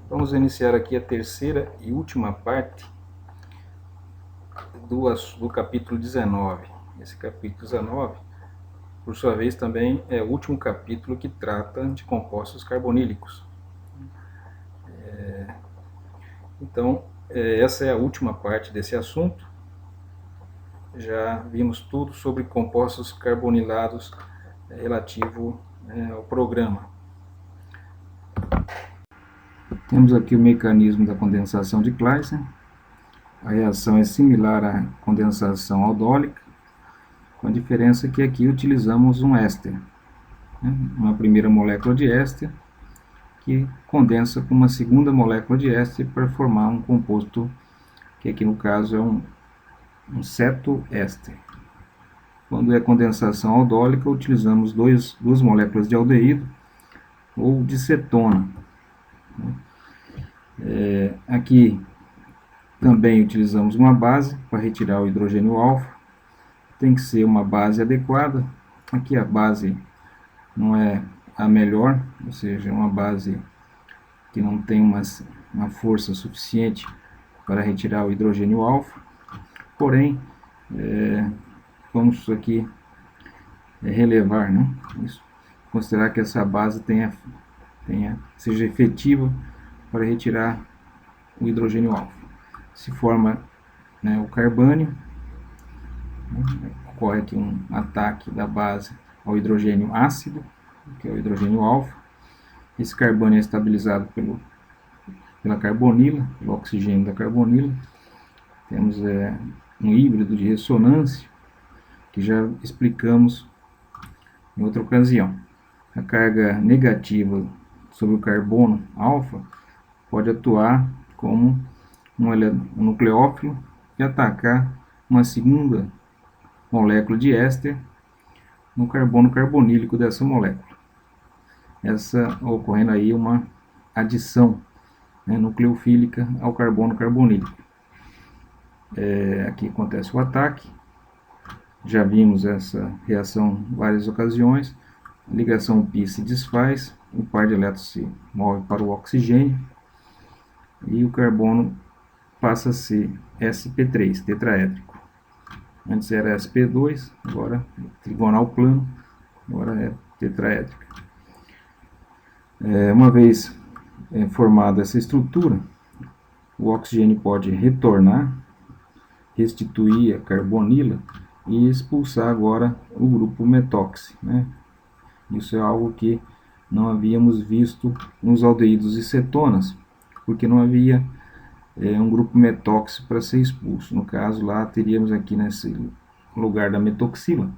Vamos iniciar aqui a terceira e última parte do capítulo 19. Esse capítulo 19, por sua vez, também é o último capítulo que trata de compostos carbonílicos. Então, essa é a última parte desse assunto. Já vimos tudo sobre compostos carbonilados relativo ao programa. Temos aqui o mecanismo da condensação de Claisen. A reação é similar à condensação aldólica, com a diferença que aqui utilizamos um éster, uma primeira molécula de éster que condensa com uma segunda molécula de éster para formar um composto que aqui no caso é um cetoéster. Quando é condensação aldólica, utilizamos duas moléculas de aldeído ou de cetona. Aqui também utilizamos uma base para retirar o hidrogênio alfa. Tem que ser uma base adequada. Aqui a base não é a melhor, ou seja, uma base que não tem uma força suficiente para retirar o hidrogênio alfa. Porém, vamos aqui relevar, né? Isso, considerar que essa base seja efetiva para retirar o hidrogênio alfa. Se forma, né, o carbânio, ocorre aqui um ataque da base ao hidrogênio ácido, que é o hidrogênio alfa. Esse carbânio é estabilizado pela carbonila, pelo oxigênio da carbonila. Temos um híbrido de ressonância, que já explicamos em outra ocasião. A carga negativa sobre o carbono alfa pode atuar como um nucleófilo e atacar uma segunda molécula de éster no carbono carbonílico dessa molécula. Essa ocorrendo aí uma adição, né, nucleofílica ao carbono carbonílico. Aqui acontece o ataque. Já vimos essa reação em várias ocasiões. A ligação π se desfaz, o par de elétrons se move para o oxigênio e o carbono passa a ser sp3, tetraédrico. Antes era sp2, agora trigonal plano, agora é tetraédrico. Uma vez formada essa estrutura, o oxigênio pode retornar, restituir a carbonila e expulsar agora o grupo metóxi, né? Isso é algo que não havíamos visto nos aldeídos e cetonas, porque não havia um grupo metóxi para ser expulso. No caso lá teríamos aqui nesse lugar da metoxila,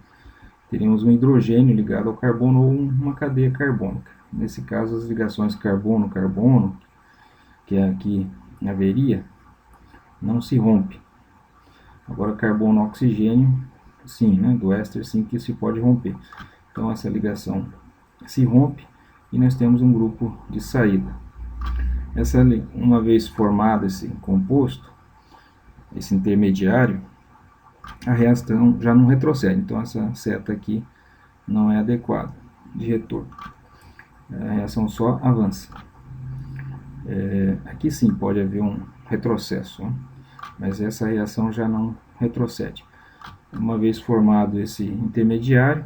teríamos um hidrogênio ligado ao carbono ou uma cadeia carbônica. Nesse caso as ligações carbono-carbono, que aqui haveria, não se rompe. Agora carbono-oxigênio, sim, né, do éster sim que se pode romper. Então essa ligação se rompe e nós temos um grupo de saída. Uma vez formado esse composto, esse intermediário, a reação já não retrocede. Então essa seta aqui não é adequada de retorno. A reação só avança. Aqui sim pode haver um retrocesso, né? Mas essa reação já não retrocede. Uma vez formado esse intermediário,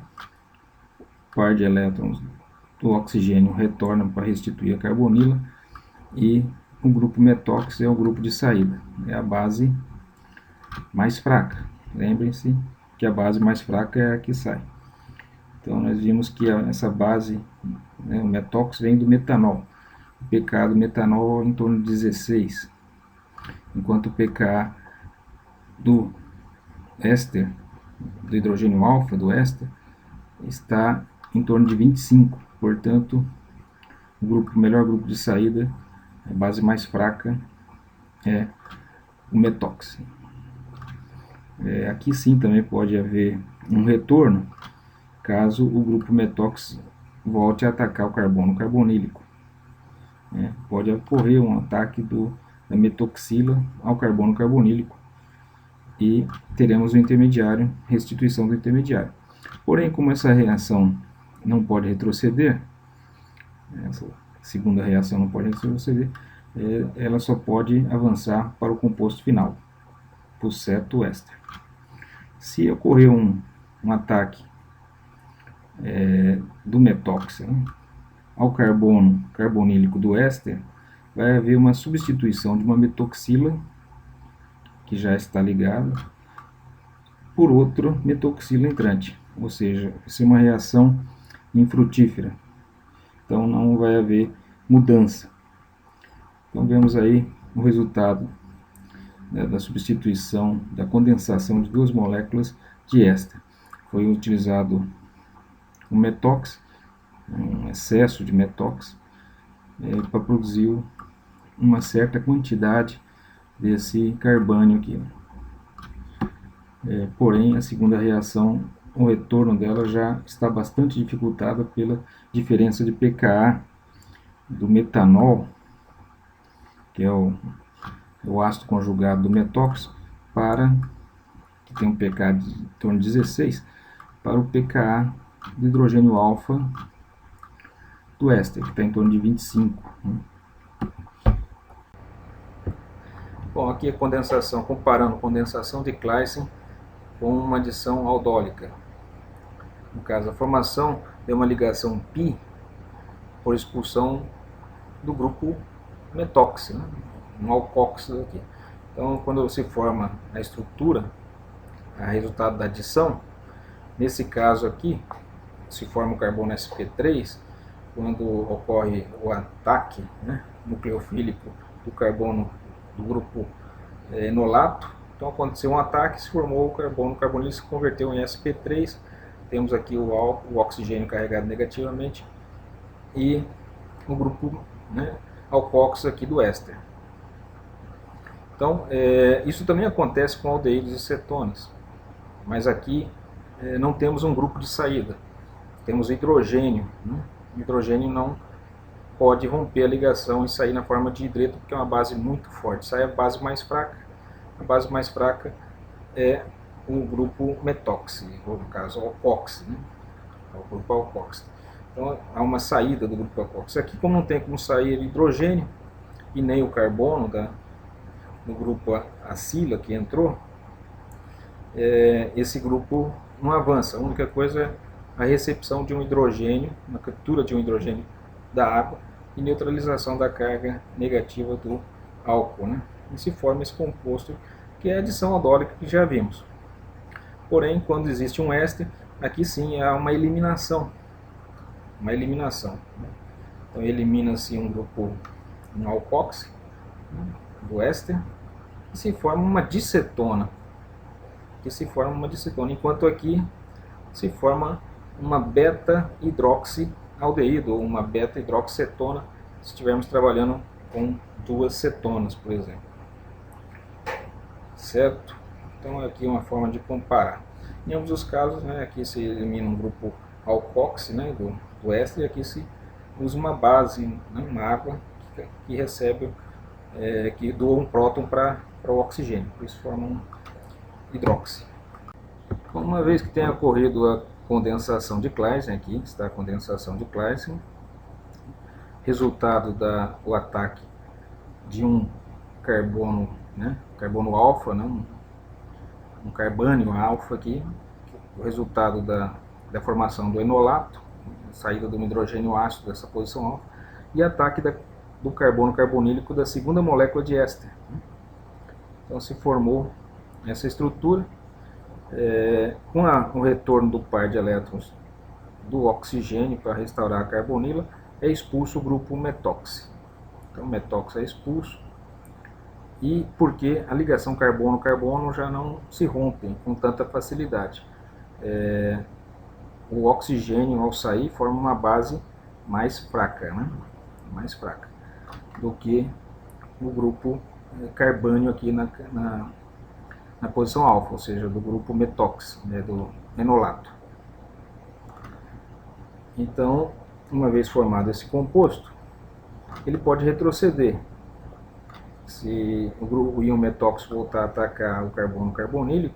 o par de elétrons do oxigênio retorna para restituir a carbonila e o grupo metóxi é o grupo de saída, é a base mais fraca. Lembrem-se que a base mais fraca é a que sai. Então nós vimos que essa base, né, o metóxi vem do metanol. O pK do metanol é em torno de 16, enquanto o pK do éster, do hidrogênio alfa, do éster, está em torno de 25. Portanto, o melhor grupo de saída, a base mais fraca, é o metóxi. Aqui sim também pode haver um retorno, caso o grupo metóxi volte a atacar o carbono carbonílico. Pode ocorrer um ataque da metoxila ao carbono carbonílico e teremos o intermediário, restituição do intermediário. Porém, como essa reação não pode retroceder, essa segunda reação não pode retroceder, ela só pode avançar para o composto final, para o ceto-éster. Se ocorrer um ataque do metóxido, né, ao carbono carbonílico do éster, vai haver uma substituição de uma metoxila, que já está ligada, por outra metoxila entrante, ou seja, vai ser uma reação infrutífera. Então não vai haver mudança. Então vemos aí o resultado, né, da substituição, da condensação de duas moléculas de éster. Foi utilizado um metóx, um excesso de metóx, para produzir uma certa quantidade desse carbânio aqui. Porém, a segunda reação, o retorno dela já está bastante dificultada pela diferença de pKa do metanol, que é o ácido conjugado do metóxido, que tem um pKa de em torno de 16, para o pKa do hidrogênio alfa do éster, que está em torno de 25. Bom, aqui a condensação, comparando condensação de Claisen com uma adição aldólica. No caso, a formação de uma ligação π por expulsão do grupo metóxi, né? Um alcóxido aqui. Então, quando se forma a estrutura, a resultado da adição, nesse caso aqui, se forma o carbono sp3, quando ocorre o ataque, né, nucleofílico do carbono do grupo enolato. Então aconteceu um ataque, se formou o carbono carbonílico, se converteu em sp3, temos aqui o oxigênio carregado negativamente e o grupo, né, alcóxido aqui do éster. Então isso também acontece com aldeídos e cetonas, mas aqui não temos um grupo de saída, temos hidrogênio, né? O hidrogênio não pode romper a ligação e sair na forma de hidreto, porque é uma base muito forte, sai a base mais fraca. A base mais fraca é o grupo metóxi, ou no caso alcóxido, né? É o grupo alcóxido. Então há uma saída do grupo alcóxido. Aqui, como não tem como sair hidrogênio e nem o carbono do grupo acila que entrou, esse grupo não avança. A única coisa é a recepção de um hidrogênio, uma captura de um hidrogênio da água e neutralização da carga negativa do álcool, né? E se forma esse composto, que é a adição aldólica que já vimos. Porém, quando existe um éster, aqui sim há uma eliminação. Uma eliminação, né? Então elimina-se um alcóxido, né, do éster, e se forma uma dicetona. Enquanto aqui se forma uma beta-hidroxialdeído ou uma beta-hidroxicetona, se estivermos trabalhando com duas cetonas, por exemplo. Certo? Então aqui é uma forma de comparar. Em ambos os casos, né, aqui se elimina um grupo alcóxido, né, do éster, e aqui se usa uma base, né, uma água que recebe, que doa um próton para o oxigênio, por isso forma um hidróxido. Uma vez que tenha ocorrido a condensação de Claisen, aqui está a condensação de Claisen, resultado do ataque de um carbono, né, carbono alfa, né, um carbânio alfa aqui, o resultado da formação do enolato, saída do hidrogênio ácido dessa posição alfa, e ataque do carbono carbonílico da segunda molécula de éster. Então se formou essa estrutura. Com o retorno do par de elétrons do oxigênio para restaurar a carbonila, é expulso o grupo metóxi. Então o metóxi é expulso, e porque a ligação carbono-carbono já não se rompe com tanta facilidade. O oxigênio, ao sair, forma uma base mais fraca, né? Mais fraca do que o grupo carbânio aqui na posição alfa, ou seja, do grupo metóxi, né, do enolato. Então, uma vez formado esse composto, ele pode retroceder. Se o íon metóxico voltar a atacar o carbono carbonílico,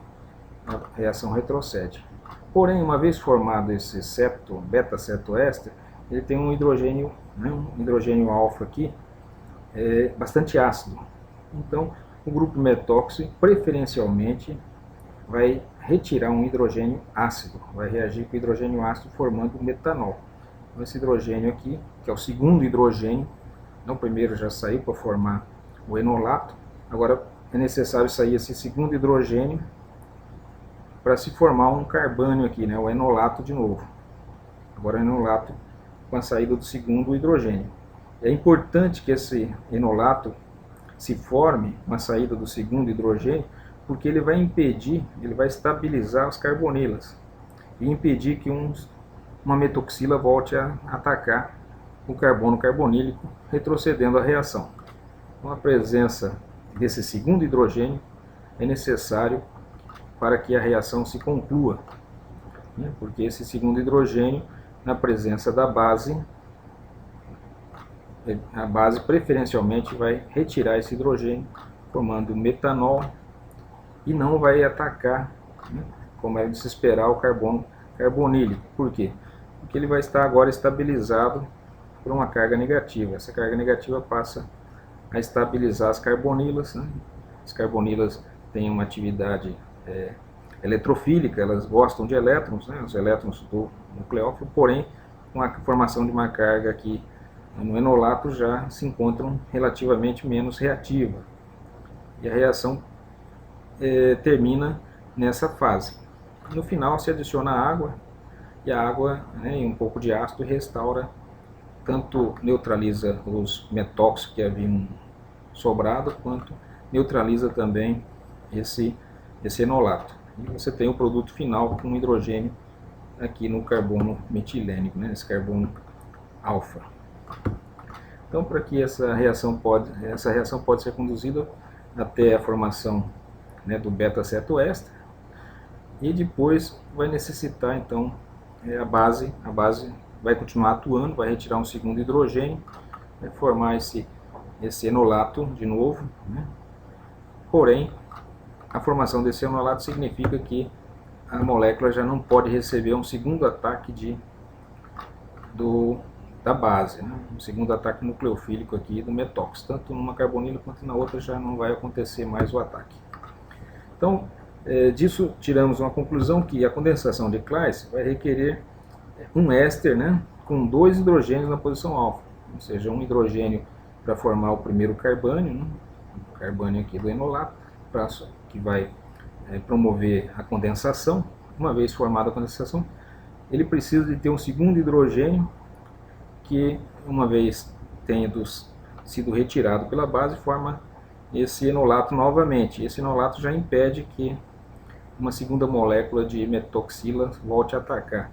a reação retrocede. Porém, uma vez formado esse beta-cetoéster, ele tem um hidrogênio, né, um hidrogênio alfa aqui, bastante ácido. Então, o grupo metóxido preferencialmente vai retirar um hidrogênio ácido, vai reagir com o hidrogênio ácido formando metanol. Então, esse hidrogênio aqui, que é o segundo hidrogênio, então o primeiro já saiu para formar o enolato, agora é necessário sair esse segundo hidrogênio para se formar um carbânio aqui, né, o enolato de novo. Agora o enolato com a saída do segundo hidrogênio. É importante que esse enolato se forme com a saída do segundo hidrogênio, porque ele vai impedir, ele vai estabilizar as carbonilas e impedir que uma metoxila volte a atacar o carbono carbonílico, retrocedendo a reação. Então, a presença desse segundo hidrogênio é necessário para que a reação se conclua, né? Porque esse segundo hidrogênio, na presença da base, a base preferencialmente vai retirar esse hidrogênio, formando metanol, e não vai atacar, né, como é de se esperar, o carbono carbonílico. Por quê? Porque ele vai estar agora estabilizado por uma carga negativa. Essa carga negativa passa a estabilizar as carbonilas, né? As carbonilas têm uma atividade eletrofílica, elas gostam de elétrons, né, os elétrons do nucleófilo, porém, com a formação de uma carga aqui no enolato já se encontram relativamente menos reativa. E a reação termina nessa fase. No final se adiciona água, e a água, né, e um pouco de ácido restaura, tanto neutraliza os metóxicos que haviam sobrado, quanto neutraliza também esse enolato. E você tem o produto final com hidrogênio aqui no carbono metilênico, né, esse carbono alfa. Então, para que essa reação pode ser conduzida até a formação, né, do beta-cetoéster, e depois vai necessitar, então, a base vai continuar atuando, vai retirar um segundo hidrogênio, vai formar esse enolato de novo, né? Porém, a formação desse enolato significa que a molécula já não pode receber um segundo ataque da base, né? Um segundo ataque nucleofílico aqui do metóxido, tanto numa carbonila quanto na outra já não vai acontecer mais o ataque. Então, disso tiramos uma conclusão que a condensação de Claisen vai requerer um éster, né, com 2 hidrogênios na posição alfa, ou seja, um hidrogênio para formar o primeiro carbânio, né, o carbânio aqui do enolato, que vai promover a condensação. Uma vez formada a condensação, ele precisa de ter um segundo hidrogênio que, uma vez tendo sido retirado pela base, forma esse enolato novamente. Esse enolato já impede que uma segunda molécula de metoxila volte a atacar,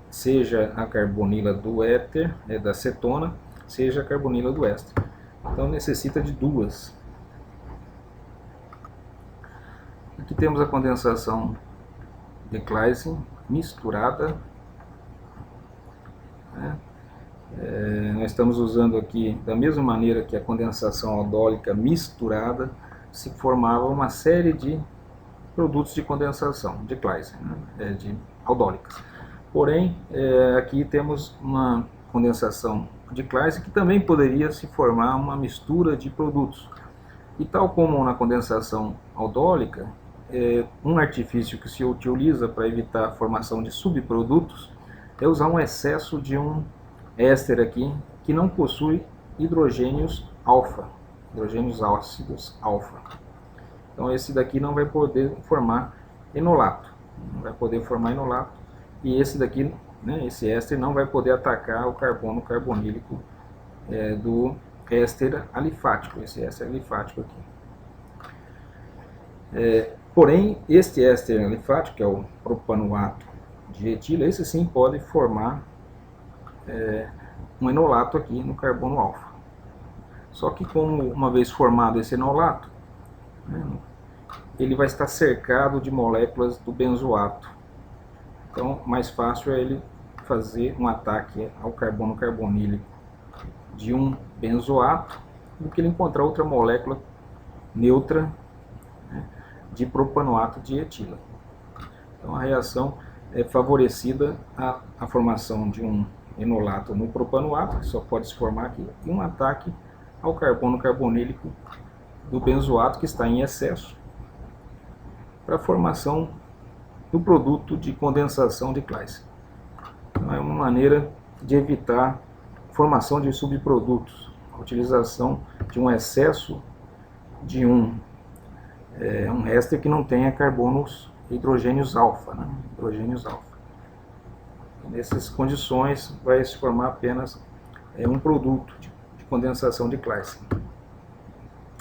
seja a carbonila do éter, da cetona, seja a carbonila do éster. Então necessita de duas. Aqui temos a condensação de Claisen misturada, né? Nós estamos usando aqui, da mesma maneira que a condensação aldólica misturada, se formava uma série de produtos de condensação de Claisen, né, de aldólicas. Porém, aqui temos uma condensação de Claisen que também poderia se formar uma mistura de produtos. E tal como na condensação aldólica, um artifício que se utiliza para evitar a formação de subprodutos é usar um excesso de um éster aqui que não possui hidrogênios alfa, hidrogênios ácidos alfa. Então esse daqui não vai poder formar enolato, não vai poder formar enolato, e esse daqui, né, esse éster não vai poder atacar o carbono carbonílico do éster alifático, esse éster alifático aqui. Porém, este éster alifático, que é o propanoato de etila, esse sim pode formar um enolato aqui no carbono alfa. Só que, como uma vez formado esse enolato, né, ele vai estar cercado de moléculas do benzoato. Então, mais fácil é ele fazer um ataque ao carbono carbonílico de um benzoato do que ele encontrar outra molécula neutra, né, de propanoato de etila. Então, a reação é favorecida a formação de um enolato no propanoato, que só pode se formar aqui, e um ataque ao carbono carbonílico do benzoato que está em excesso para a formação do produto de condensação de Claisen. Então, é uma maneira de evitar a formação de subprodutos, a utilização de um excesso de um éster que não tenha carbonos hidrogênios alfa, né? Hidrogênios alfa. Nessas condições vai se formar apenas um produto de condensação de Claisen.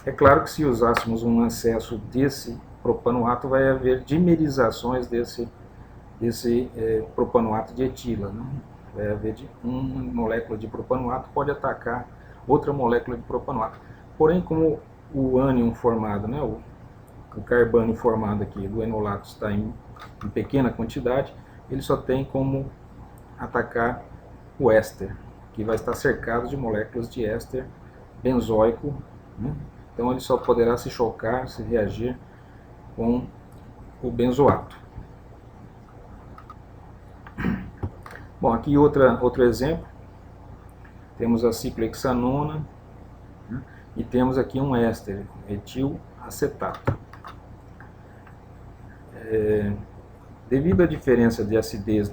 É claro que se usássemos um excesso desse propanoato, vai haver dimerizações desse propanoato de etila, né? Vai haver uma molécula de propanoato pode atacar outra molécula de propanoato. Porém, como o ânion formado, né, o carbânio formado aqui do enolato está em pequena quantidade, ele só tem como atacar o éster, que vai estar cercado de moléculas de éster benzoico, né? Então ele só poderá se chocar, se reagir com o benzoato. Bom, aqui outro exemplo, temos a ciclohexanona, né? E temos aqui um éster, etilacetato. Devido à diferença de acidez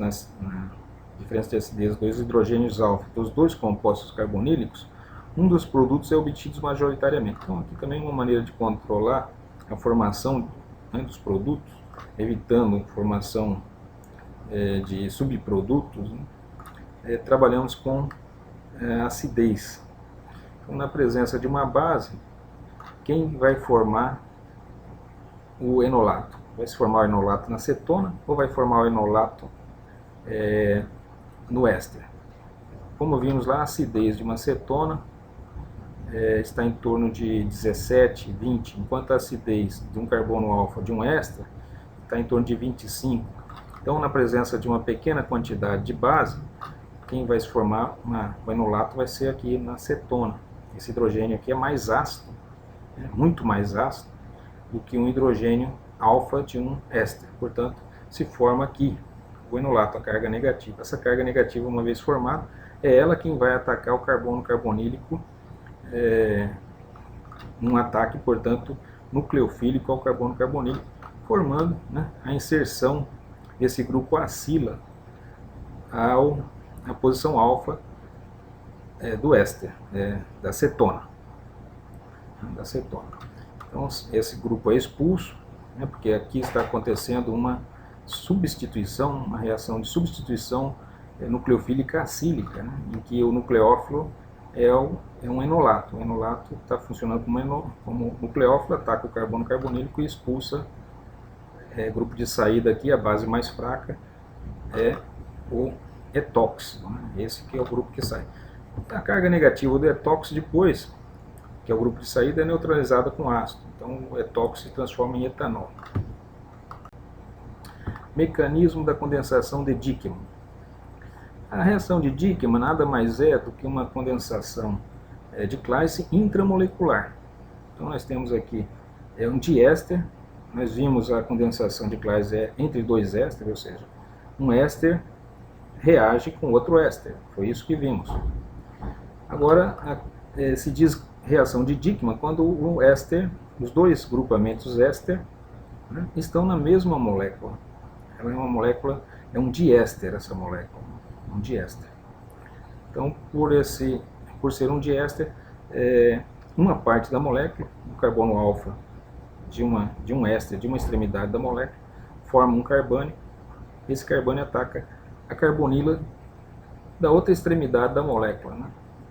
dos hidrogênios alfa dos dois compostos carbonílicos, um dos produtos é obtido majoritariamente. Então aqui também uma maneira de controlar a formação, né, dos produtos, evitando a formação de subprodutos, né, trabalhamos com acidez. Então, na presença de uma base, quem vai formar o enolato? Vai se formar o enolato na cetona ou vai formar o enolato no éster? Como vimos lá, a acidez de uma cetona está em torno de 17, 20, enquanto a acidez de um carbono alfa de um éster está em torno de 25. Então, na presença de uma pequena quantidade de base, quem vai se formar o enolato vai ser aqui na cetona. Esse hidrogênio aqui é mais ácido, muito mais ácido do que um hidrogênio alfa de um éster. Portanto, se forma aqui o enolato, a carga negativa. Essa carga negativa, uma vez formada, é ela quem vai atacar o carbono carbonílico, um ataque, portanto, nucleofílico ao carbono carbonílico, formando, né, a inserção desse grupo acila à posição alfa do éster, da cetona. Então, esse grupo é expulso, né, porque aqui está acontecendo uma substituição, uma reação de substituição nucleofílica acílica, né, em que o nucleófilo é um enolato. O enolato está funcionando como nucleófilo, ataca o carbono carbonílico e expulsa grupo de saída aqui, a base mais fraca é o etóxido, né? Esse que é o grupo que sai. A carga negativa do etóxido depois, que é o grupo de saída, é neutralizada com ácido. Então o etóxido se transforma em etanol. Mecanismo da condensação de Dieckmann. A reação de Dieckmann nada mais é do que uma condensação de Claisen intramolecular. Então nós temos aqui um diéster. Nós vimos a condensação de Claisen entre dois ésteres, ou seja, um éster reage com outro éster. Foi isso que vimos. Agora, se diz reação de Dieckmann quando o éster, os dois grupamentos éster, né, estão na mesma molécula. Ela é uma molécula, é um diéster essa molécula, um diéster. Então, por ser um diéster, uma parte da molécula, o carbono alfa de um éster, de uma extremidade da molécula, forma um carbânio. Esse carbânio ataca a carbonila da outra extremidade da molécula, né?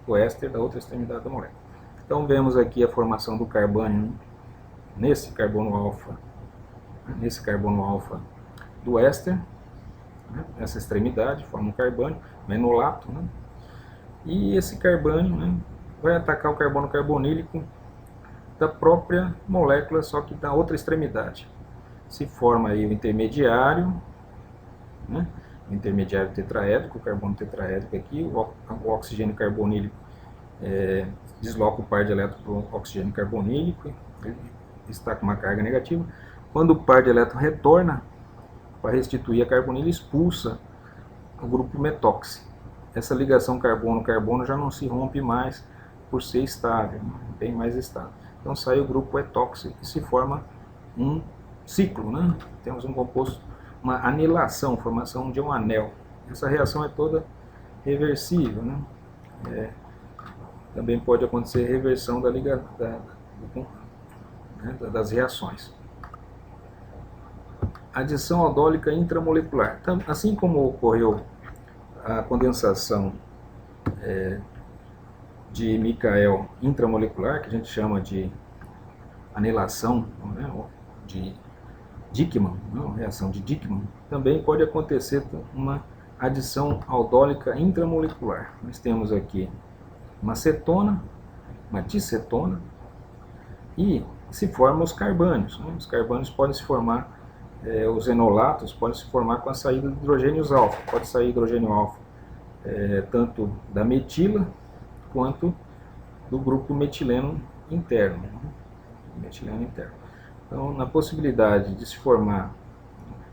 O éster da outra extremidade da molécula. Então vemos aqui a formação do carbânio nesse carbono alfa do éster, né? Essa extremidade forma um carbânio, um enolato, né? E esse carbânio, né, vai atacar o carbono carbonílico da própria molécula, só que da outra extremidade. Se forma aí o intermediário, né? O intermediário tetraédrico, o carbono tetraédrico aqui, o oxigênio carbonílico desloca o par de elétrons para o oxigênio carbonílico, ele está com uma carga negativa. Quando o par de elétrons retorna para restituir a carbonila, expulsa o grupo metóxico. Essa ligação carbono-carbono já não se rompe mais por ser estável, bem mais estável. Então sai o grupo etoxi e se forma um ciclo, né? Temos um composto, uma anilação, formação de um anel. Essa reação é toda reversível, né? Também pode acontecer reversão das reações. Adição aldólica intramolecular. Assim como ocorreu a condensação de Michael intramolecular, que a gente chama de anilação, né, de Dickmann, não, reação de Dickmann, também pode acontecer uma adição aldólica intramolecular. Nós temos aqui uma cetona, uma dicetona, e se formam os carbânios. Né? Os carbânios podem se formar, os enolatos podem se formar com a saída de hidrogênios alfa. Pode sair hidrogênio alfa tanto da metila quanto do grupo metileno interno. Né? Metileno interno. Então, na possibilidade de se formar,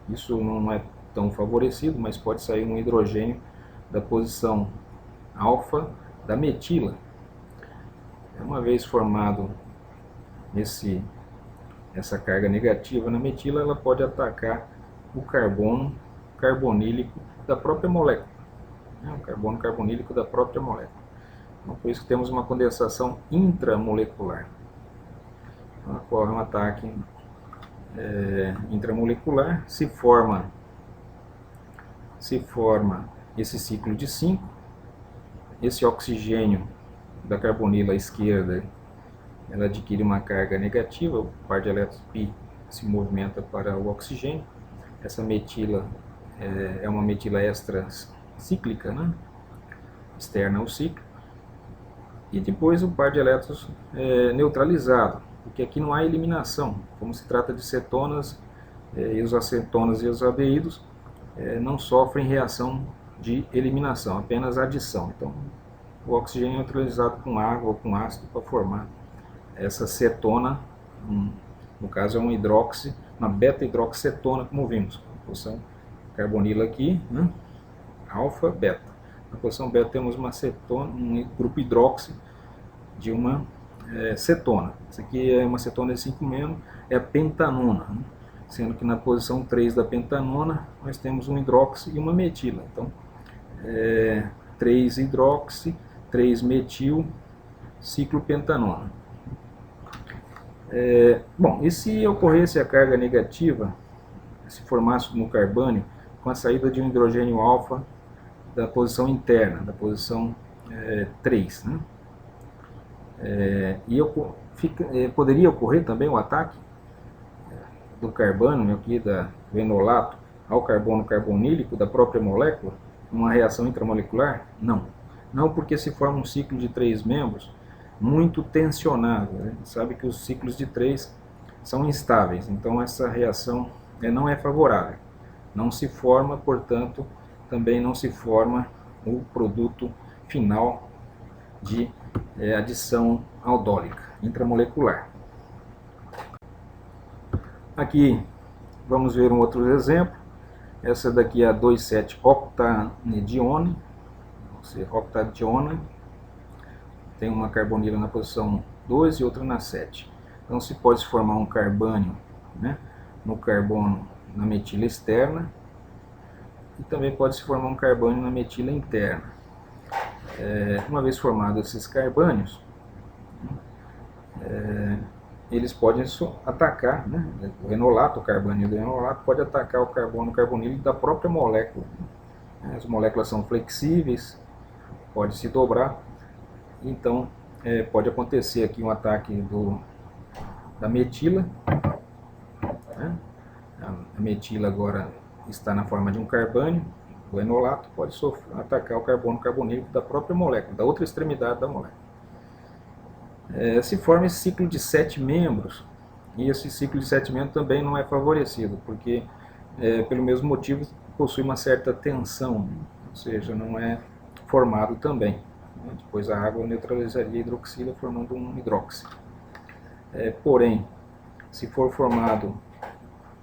isso não é tão favorecido, mas pode sair um hidrogênio da posição alfa da metila. Uma vez formado essa carga negativa na metila, ela pode atacar o carbono carbonílico da própria molécula. O carbono carbonílico da própria molécula. Então, por isso que temos uma condensação intramolecular. Então, ocorre um ataque intramolecular, se forma esse ciclo de 5, esse oxigênio da carbonila esquerda, ela adquire uma carga negativa, o par de elétrons π se movimenta para o oxigênio. Essa metila é uma metila extra cíclica, né? Externa ao ciclo. E depois o par de elétrons é neutralizado, porque aqui não há eliminação. Como se trata de cetonas, e os acetonas e os aldeídos não sofrem reação de eliminação, apenas adição. Então, o oxigênio é neutralizado com água ou com ácido para formar essa cetona, no caso é um hidroxi, uma beta-hidroxicetona, como vimos. Na posição carbonila aqui, né? Alfa, beta. Na posição beta temos uma cetona, um grupo hidroxi de uma cetona. Essa aqui é uma cetona de 5-, é a pentanona, né? Sendo que na posição 3 da pentanona nós temos um hidroxi e uma metila. Então, 3 hidroxi, 3 metil, ciclo pentanona. Bom, e se ocorresse a carga negativa, se formasse no carbânio, com a saída de um hidrogênio alfa da posição interna, da posição 3, né? Poderia ocorrer também o ataque do carbânio, aqui do enolato, ao carbono carbonílico da própria molécula, uma reação intramolecular? Não. Não, porque se forma um ciclo de 3 membros muito tensionado. Né? Sabe que os ciclos de 3 são instáveis, então essa reação não é favorável. Não se forma, portanto, também não se forma o produto final de adição aldólica intramolecular. Aqui vamos ver um outro exemplo. Essa daqui é a 2,7-octanedione, ou seja, octadiona. Tem uma carbonila na posição 2 e outra na 7. Então se pode formar um carbânio, né, no carbono na metila externa, e também pode se formar um carbânio na metila interna. Uma vez formados esses carbânios, eles podem atacar, né, o enolato, o carbânio do enolato pode atacar o carbono carbonílico da própria molécula. As moléculas são flexíveis, pode se dobrar, então pode acontecer aqui um ataque da metila, né? A metila agora está na forma de um carbânio, o enolato pode atacar o carbono carbonílico da própria molécula, da outra extremidade da molécula. Se forma esse ciclo de 7 membros, e esse ciclo de 7 membros também não é favorecido, porque pelo mesmo motivo possui uma certa tensão, ou seja, não é formado também. Depois a água neutralizaria a hidroxila formando um hidroxi. Porém, se for formado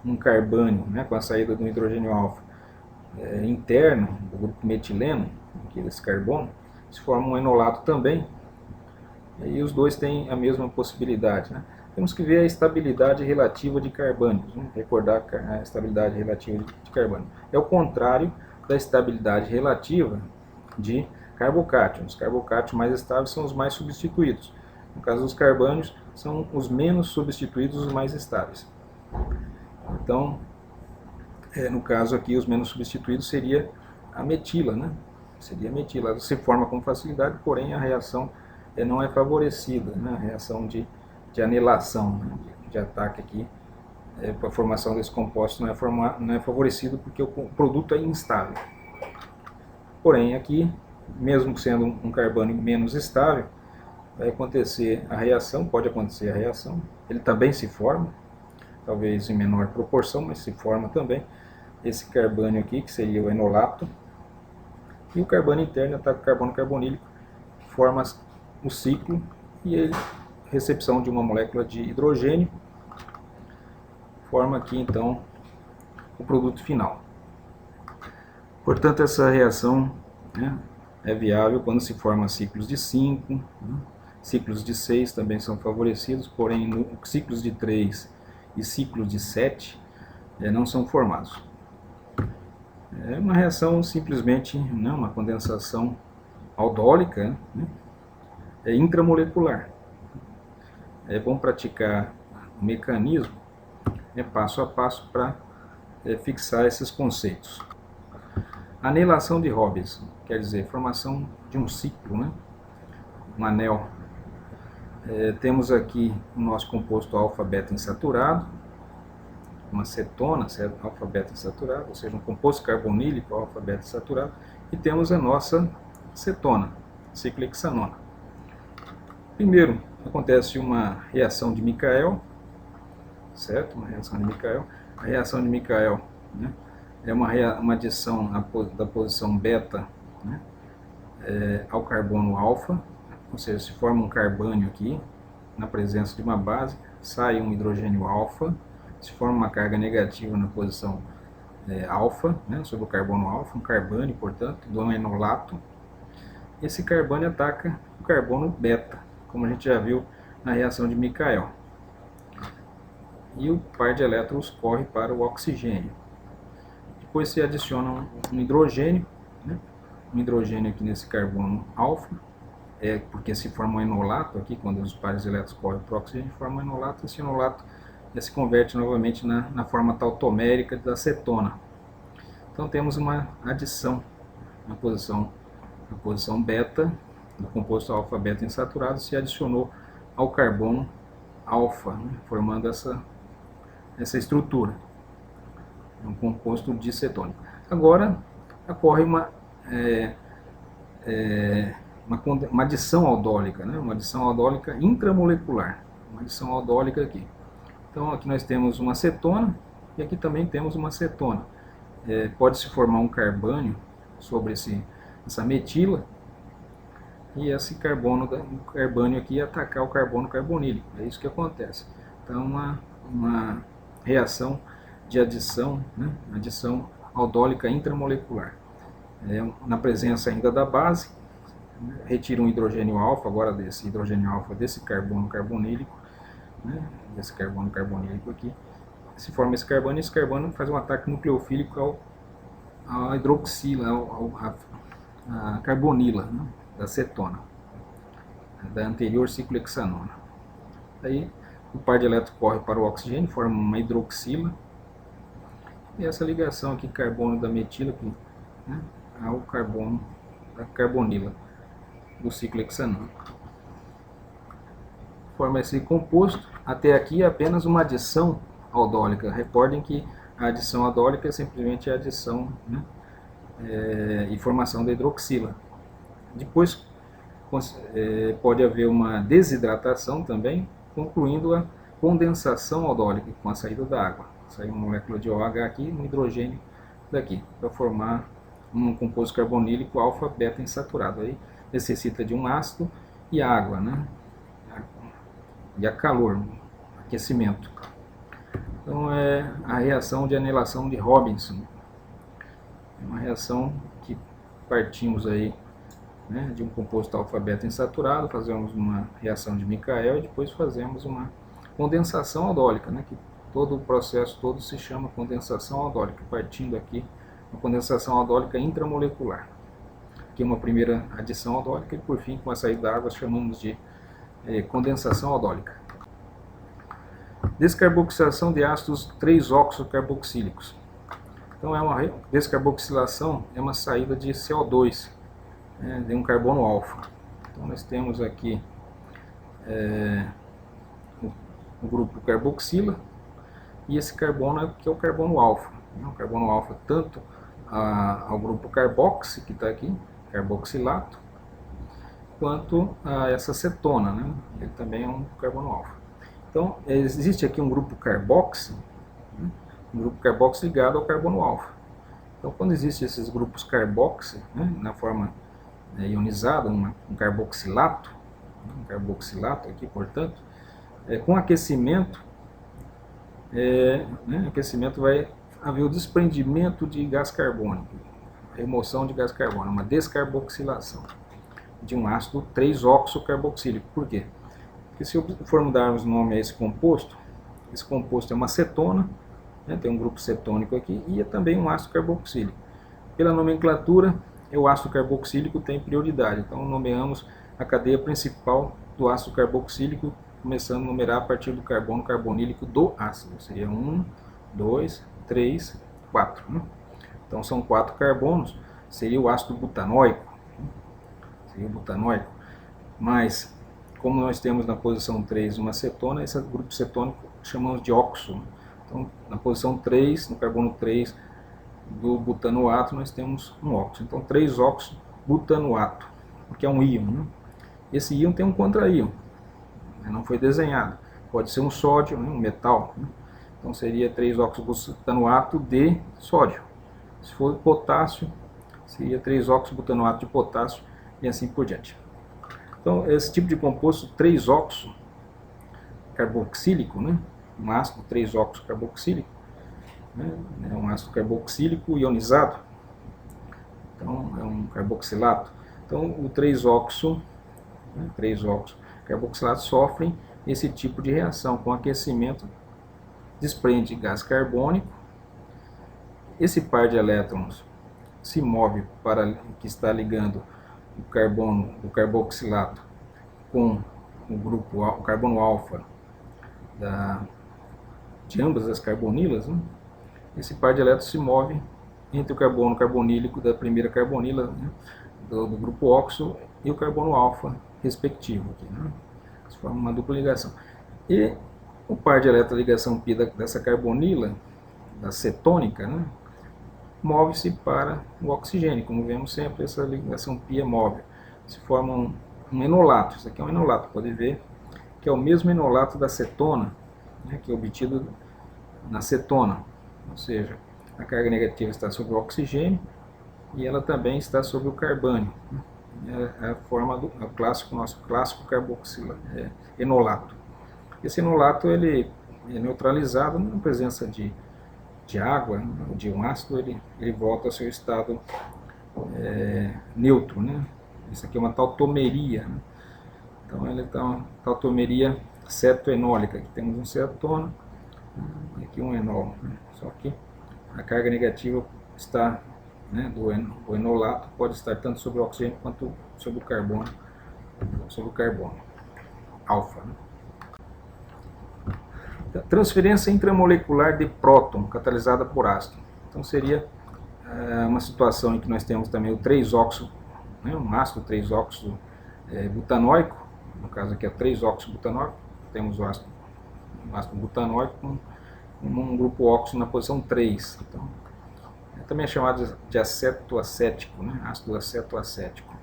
um carbânio, né, com a saída do hidrogênio alfa interno do grupo metileno, aqui desse carbono, se forma um enolato também, E os dois têm a mesma possibilidade, né? Temos que ver a estabilidade relativa de carbânios, né? Recordar a estabilidade relativa de carbônio. É o contrário da estabilidade relativa de carbocátions. Os carbocátions mais estáveis são os mais substituídos. No caso dos carbânios, são os menos substituídos, os mais estáveis. Então, no caso aqui, os menos substituídos seria a metila, né? Seria a metila. Ela se forma com facilidade, porém a reação não é favorecida, né? A reação de anilação, né? De ataque aqui, para a formação desse composto não é favorecido porque o produto é instável. Porém, aqui, mesmo sendo um carbônio menos estável, vai acontecer a reação, pode acontecer a reação, ele também se forma, talvez em menor proporção, mas se forma também. Esse carbônio aqui, que seria o enolato, e o carbônio interno ataca o carbono carbonílico, forma o ciclo e ele, recepção de uma molécula de hidrogênio, forma aqui então o produto final. Portanto, essa reação, né, é viável quando se forma ciclos de 5, né, ciclos de 6 também são favorecidos, porém ciclos de 3 e ciclos de 7 não são formados. É uma reação simplesmente, né, uma condensação aldólica, né, intramolecular. É bom praticar o mecanismo passo a passo para fixar esses conceitos. Anilação de Robinson, quer dizer, formação de um ciclo, né, um anel. Temos aqui o nosso composto alfa-beta insaturado, uma cetona, alfa-beta insaturado, ou seja, um composto carbonílico alfa-beta insaturado, e temos a nossa cetona, ciclohexanona. Primeiro, acontece uma reação de Michael, certo? Uma reação de Michael. A reação de Michael, né, é uma adição da posição beta, né, ao carbono alfa, ou seja, se forma um carbânio aqui, na presença de uma base, sai um hidrogênio alfa, se forma uma carga negativa na posição alfa, né, sobre o carbono alfa, um carbânio, portanto, do enolato. Esse carbânio ataca o carbono beta, como a gente já viu na reação de Michael. E o par de elétrons corre para o oxigênio. Depois se adiciona um hidrogênio, né, um hidrogênio aqui nesse carbono alfa, porque se forma um enolato aqui, quando os pares de elétrons correm para o oxigênio, forma um enolato, esse enolato se converte novamente na forma tautomérica da cetona. Então temos uma adição na posição beta, do composto alfa-beta insaturado, se adicionou ao carbono alfa, né, formando essa estrutura, um composto dicetônico. Agora ocorre uma adição aldólica, né, uma adição aldólica intramolecular, uma adição aldólica aqui. Então aqui nós temos uma cetona e aqui também temos uma cetona. Pode-se formar um carbânio sobre essa metila e esse carbânio aqui atacar o carbono carbonílico. É isso que acontece. Então uma reação de adição, né, adição aldólica intramolecular. Na presença ainda da base, retira um hidrogênio alfa, agora desse hidrogênio alfa desse carbono carbonílico, né, desse carbono carbonílico aqui, se forma esse carbono faz um ataque nucleofílico à hidroxila, à carbonila, né, da cetona, da anterior ciclohexanona. Aí o par de elétrons corre para o oxigênio, forma uma hidroxila, e essa ligação aqui, carbono da metila aqui, né, ao carbono da carbonila do ciclohexanona. Forma esse composto. Até aqui é apenas uma adição aldólica. Recordem que a adição aldólica é simplesmente a adição, né, e formação da hidroxila. Depois pode haver uma desidratação também, concluindo a condensação aldólica com a saída da água. Sai uma molécula de OH aqui, um hidrogênio daqui, para formar um composto carbonílico alfa-beta insaturado. Aí necessita de um ácido e água, né, e a calor, aquecimento. Então é a reação de anilação de Robinson. É uma reação que partimos aí né, de um composto alfa-beta insaturado, fazemos uma reação de Michael e depois fazemos uma condensação aldólica, né, que todo o processo todo se chama condensação aldólica, partindo aqui uma condensação aldólica intramolecular, que é uma primeira adição aldólica e por fim com a saída da água chamamos de condensação aldólica. Descarboxilação de ácidos 3-oxocarboxílicos. Então uma descarboxilação é uma saída de CO2, de um carbono alfa. Então nós temos aqui o grupo carboxila e esse carbono que é o carbono alfa. O carbono alfa tanto ao grupo carboxi, que está aqui, carboxilato, quanto a essa cetona, né? Ele também é um carbono alfa. Então existe aqui um grupo carboxi, né? Um grupo carboxi ligado ao carbono alfa. Então quando existem esses grupos carboxi, né, na forma ionizada, um carboxilato aqui, portanto, com aquecimento, aquecimento vai haver o desprendimento de gás carbônico, a remoção de gás carbônico, uma descarboxilação de um ácido 3-oxocarboxílico. Por quê? Porque se formos darmos nome a esse composto é uma cetona, né, tem um grupo cetônico aqui, e é também um ácido carboxílico. Pela nomenclatura, o ácido carboxílico tem prioridade, então nomeamos a cadeia principal do ácido carboxílico, começando a numerar a partir do carbono carbonílico do ácido. Seria 1, 2, 3, 4. Né? Então são 4 carbonos, seria o ácido butanóico. Seria o butanóico. Mas, como nós temos na posição 3 uma cetona, esse grupo cetônico chamamos de oxo. Então, na posição 3, no carbono 3 do butanoato, nós temos um óxido. Então, 3-oxo-butanoato, que é um íon. Né? Esse íon tem um contra-íon, não foi desenhado. Pode ser um sódio, né? Um metal. Né? Então, seria 3-oxo-butanoato de sódio. Se for potássio, seria 3-oxo-butanoato de potássio e assim por diante. Então, esse tipo de composto 3-oxo carboxílico, né? Um ácido 3-oxo carboxílico, né? É um ácido carboxílico ionizado, então é um carboxilato. Então o 3-oxo, né? 3-oxo carboxilato sofrem esse tipo de reação com aquecimento, desprende gás carbônico, esse par de elétrons se move para que está ligando o carbono do carboxilato com o carbono alfa de ambas as carbonilas, né? Esse par de elétrons se move entre o carbono carbonílico da primeira carbonila, né, do grupo óxido e o carbono alfa respectivo. Aqui, né? Isso forma uma dupla ligação. E o par de elétrons da ligação π dessa carbonila, da cetônica, né, move-se para o oxigênio. Como vemos sempre, essa ligação π é móvel. Se forma um enolato. Isso aqui é um enolato. Pode ver que é o mesmo enolato da cetona, né, que é obtido na cetona. Ou seja, a carga negativa está sobre o oxigênio e ela também está sobre o carbânio. É a forma do nosso clássico carboxila, enolato. Esse enolato ele é neutralizado na presença de água, de um ácido, ele volta ao seu estado neutro. Né? Isso aqui é uma tautomeria. Né? Então ela está uma tautomeria cetoenólica. Aqui temos um cetona e aqui um enol. Né? Só que a carga negativa está, né, do enolato pode estar tanto sobre o oxigênio quanto sobre o carbono alfa. Né? Transferência intramolecular de próton catalisada por ácido. Então seria uma situação em que nós temos também o 3-oxo, né, um ácido 3-oxo butanóico, no caso aqui é 3-oxo butanóico, temos o ácido butanóico com um grupo óxido na posição 3. Então, também é chamado de acetoacético, né, ácido acetoacético.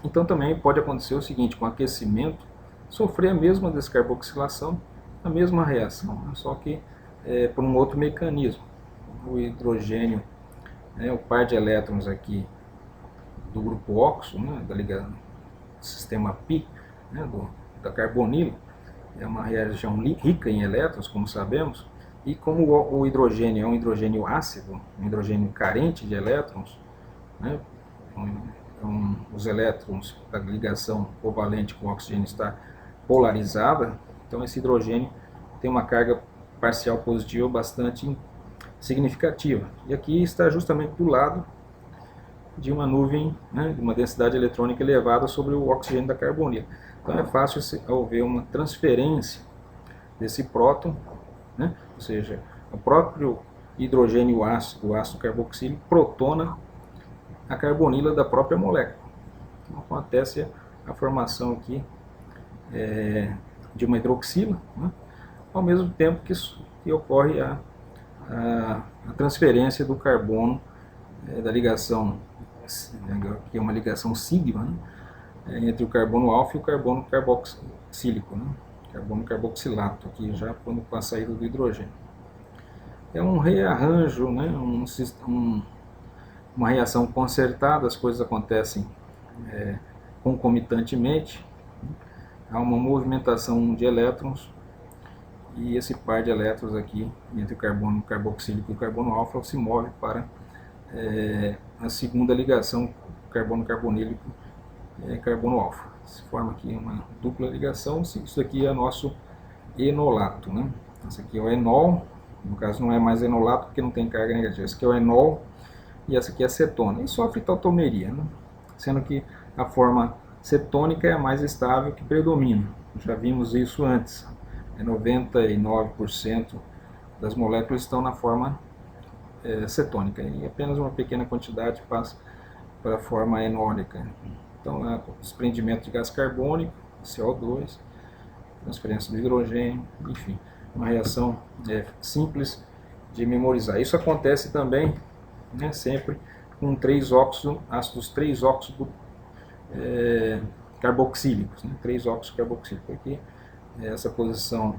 Então também pode acontecer o seguinte, com aquecimento, sofrer a mesma descarboxilação, a mesma reação, né? Só que por um outro mecanismo. O hidrogênio, o par de elétrons aqui do grupo óxido, né, da ligação do sistema π, né, da carbonila, é uma região rica em elétrons, como sabemos, e como o hidrogênio é um hidrogênio ácido, um hidrogênio carente de elétrons, né, os elétrons da ligação covalente com o oxigênio está polarizada, então esse hidrogênio tem uma carga parcial positiva bastante significativa. E aqui está justamente do lado de uma nuvem, né, de uma densidade eletrônica elevada sobre o oxigênio da carbonila. Então é fácil haver uma transferência desse próton, né, ou seja, o próprio hidrogênio ácido, o ácido carboxílico, protona a carbonila da própria molécula. Então acontece a formação aqui de uma hidroxila, né, ao mesmo tempo que ocorre a transferência do carbono da ligação, que é uma ligação sigma, né, entre o carbono alfa e o carbono carboxílico, né, carbono carboxilato, aqui já quando com a saída do hidrogênio. É um rearranjo, né, uma reação concertada, as coisas acontecem concomitantemente, há uma movimentação de elétrons, e esse par de elétrons aqui, entre o carbono carboxílico e o carbono alfa, se move para a segunda ligação, carbono carbonílico e carbono alfa. Se forma aqui uma dupla ligação. Isso aqui é nosso enolato, né? Esse aqui é o enol, no caso não é mais enolato porque não tem carga negativa. Esse aqui é o enol e essa aqui é a cetona. E sofre tautomeria, né? Sendo que a forma cetônica é a mais estável, que predomina. Já vimos isso antes. 99% das moléculas estão na forma cetônica e apenas uma pequena quantidade passa para a forma enólica. Então, há desprendimento de gás carbônico, CO2, transferência do hidrogênio, enfim, uma reação simples de memorizar. Isso acontece também, né, sempre com ácidos 3-óxido carboxílicos, né, 3-óxido carboxílico. Aqui, essa posição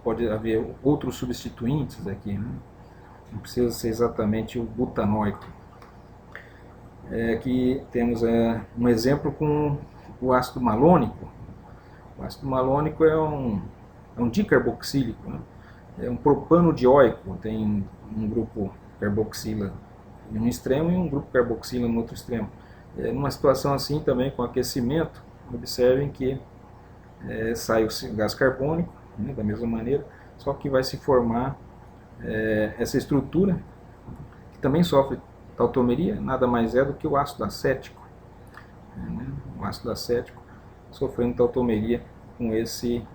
pode haver outros substituintes aqui, né? Não precisa ser exatamente o butanoico. Aqui temos um exemplo com o ácido malônico. O ácido malônico é um dicarboxílico, né? É um propano dioico, tem um grupo carboxila em um extremo e um grupo carboxila no outro extremo. Numa situação assim também, com aquecimento, observem que sai o gás carbônico, né, da mesma maneira, só que vai se formar essa estrutura, que também sofre tautomeria, nada mais é do que o ácido acético. Né, o ácido acético sofrendo tautomeria com esse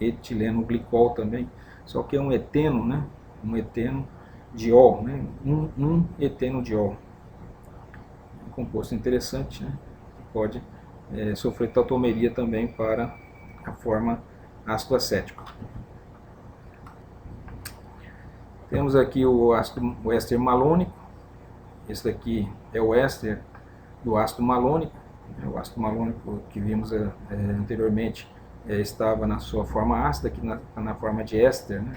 etileno glicol também, só que é um eteno, né, um eteno diol, né, um eteno diol. Um composto interessante, né, que pode sofrer tautomeria também para a forma ácido acético. Temos aqui o éster malônico. Esse daqui é o éster do ácido malônico. O ácido malônico que vimos anteriormente estava na sua forma ácida, aqui na forma de éster, né?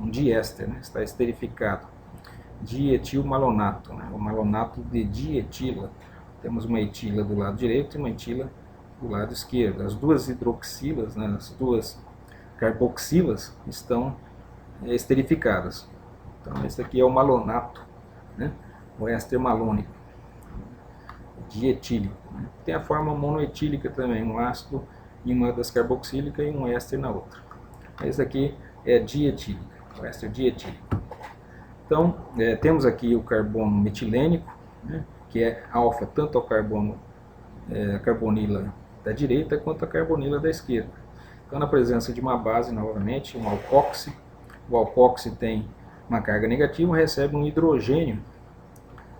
Um diéster, né? Está esterificado. Dietilmalonato, né? O malonato de dietila. Temos uma etila do lado direito e uma etila do lado esquerdo. As duas hidroxilas, né? As duas carboxilas estão esterificadas. Então esse aqui é o malonato, né? O éster malônico, dietílico, né? Tem a forma monoetílica também, um ácido em uma das carboxílicas e um éster na outra. Esse aqui é dietílico, o éster dietílico. Então temos aqui o carbono metilênico, né? Que é alfa tanto ao carbono, a carbonila da direita quanto a carbonila da esquerda. Então na presença de uma base, novamente, um alcoxi, o alcoxi tem uma carga negativa, recebe um hidrogênio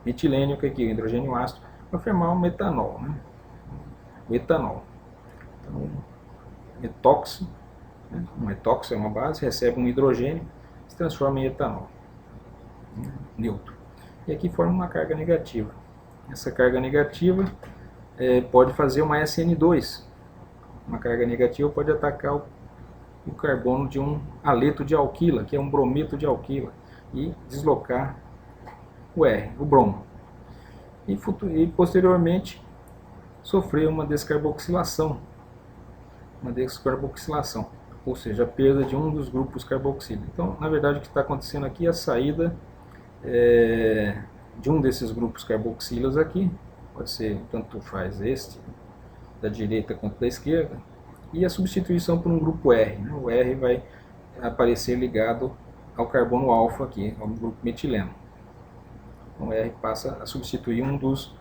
metilênio, que aqui é o hidrogênio ácido, para formar um metanol, né? O etanol. Então, etóxi, né? Um etóxi é uma base, recebe um hidrogênio, se transforma em etanol, né? Neutro. E aqui forma uma carga negativa. Essa carga negativa pode fazer uma SN2. Uma carga negativa pode atacar o carbono de um aleto de alquila, que é um brometo de alquila, e deslocar o bromo. E posteriormente sofrer uma descarboxilação. Ou seja, a perda de um dos grupos carboxílicos. Então, na verdade, o que está acontecendo aqui é a saída de um desses grupos carboxilas aqui, pode ser, tanto faz este, da direita quanto da esquerda, e a substituição por um grupo R. Né? O R vai aparecer ligado ao carbono alfa aqui, ao grupo metileno. Então o R passa a substituir um dos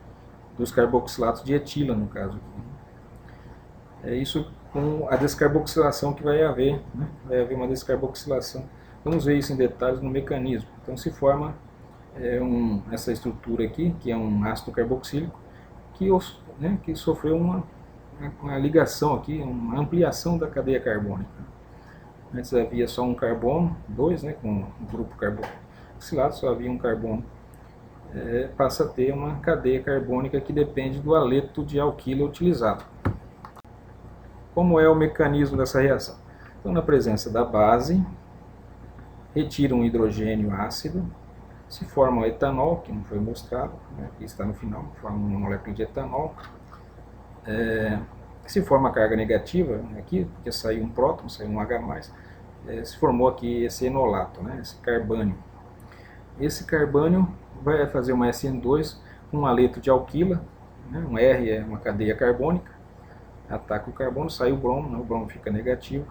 carboxilatos de etila, no caso aqui. É isso com a descarboxilação que vai haver, né? Vai haver uma descarboxilação. Vamos ver isso em detalhes no mecanismo. Então se forma essa estrutura aqui, que é um ácido carboxílico, que sofreu uma ligação aqui, uma ampliação da cadeia carbônica. Antes havia só um carbono, 2, né, com o grupo carboxilado, só havia um carbono. Passa a ter uma cadeia carbônica que depende do haleto de alquila utilizado. Como é o mecanismo dessa reação? Então, na presença da base, retira um hidrogênio ácido, se forma o etanol, que não foi mostrado, né, aqui está no final, forma uma molécula de etanol. Se forma a carga negativa, aqui, porque saiu um próton, saiu um H+, se formou aqui esse enolato, né, esse carbânio. Esse carbânio vai fazer uma SN2 com um haleto de alquila, né, um R é uma cadeia carbônica, ataca o carbono, sai o bromo, né, o bromo fica negativo.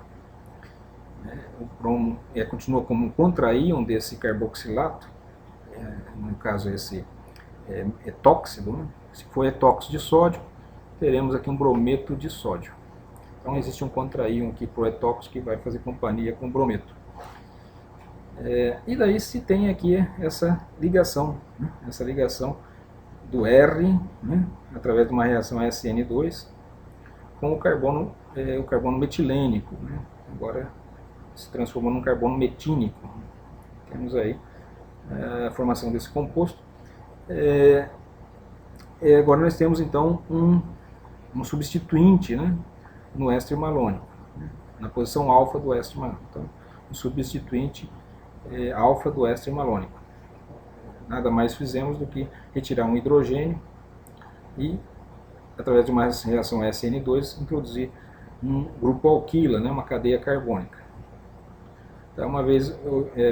O bromo continua como um contraíon desse carboxilato, no caso esse etóxido, né? Se for etóxido de sódio, teremos aqui um brometo de sódio. Então existe um contraíon aqui para o etóxido que vai fazer companhia com o brometo. E daí se tem aqui essa ligação, né? Essa ligação do R, né? Através de uma reação SN2 com o carbono metilênico, né? Agora se transformou num carbono metínico. Temos aí a formação desse composto. Agora nós temos então um substituinte, né, no éster malônico, né, na posição alfa do éster malônico. Então, um substituinte alfa do éster malônico. Nada mais fizemos do que retirar um hidrogênio e, através de uma reação SN2, introduzir um grupo alquila, né, uma cadeia carbônica. Então, uma vez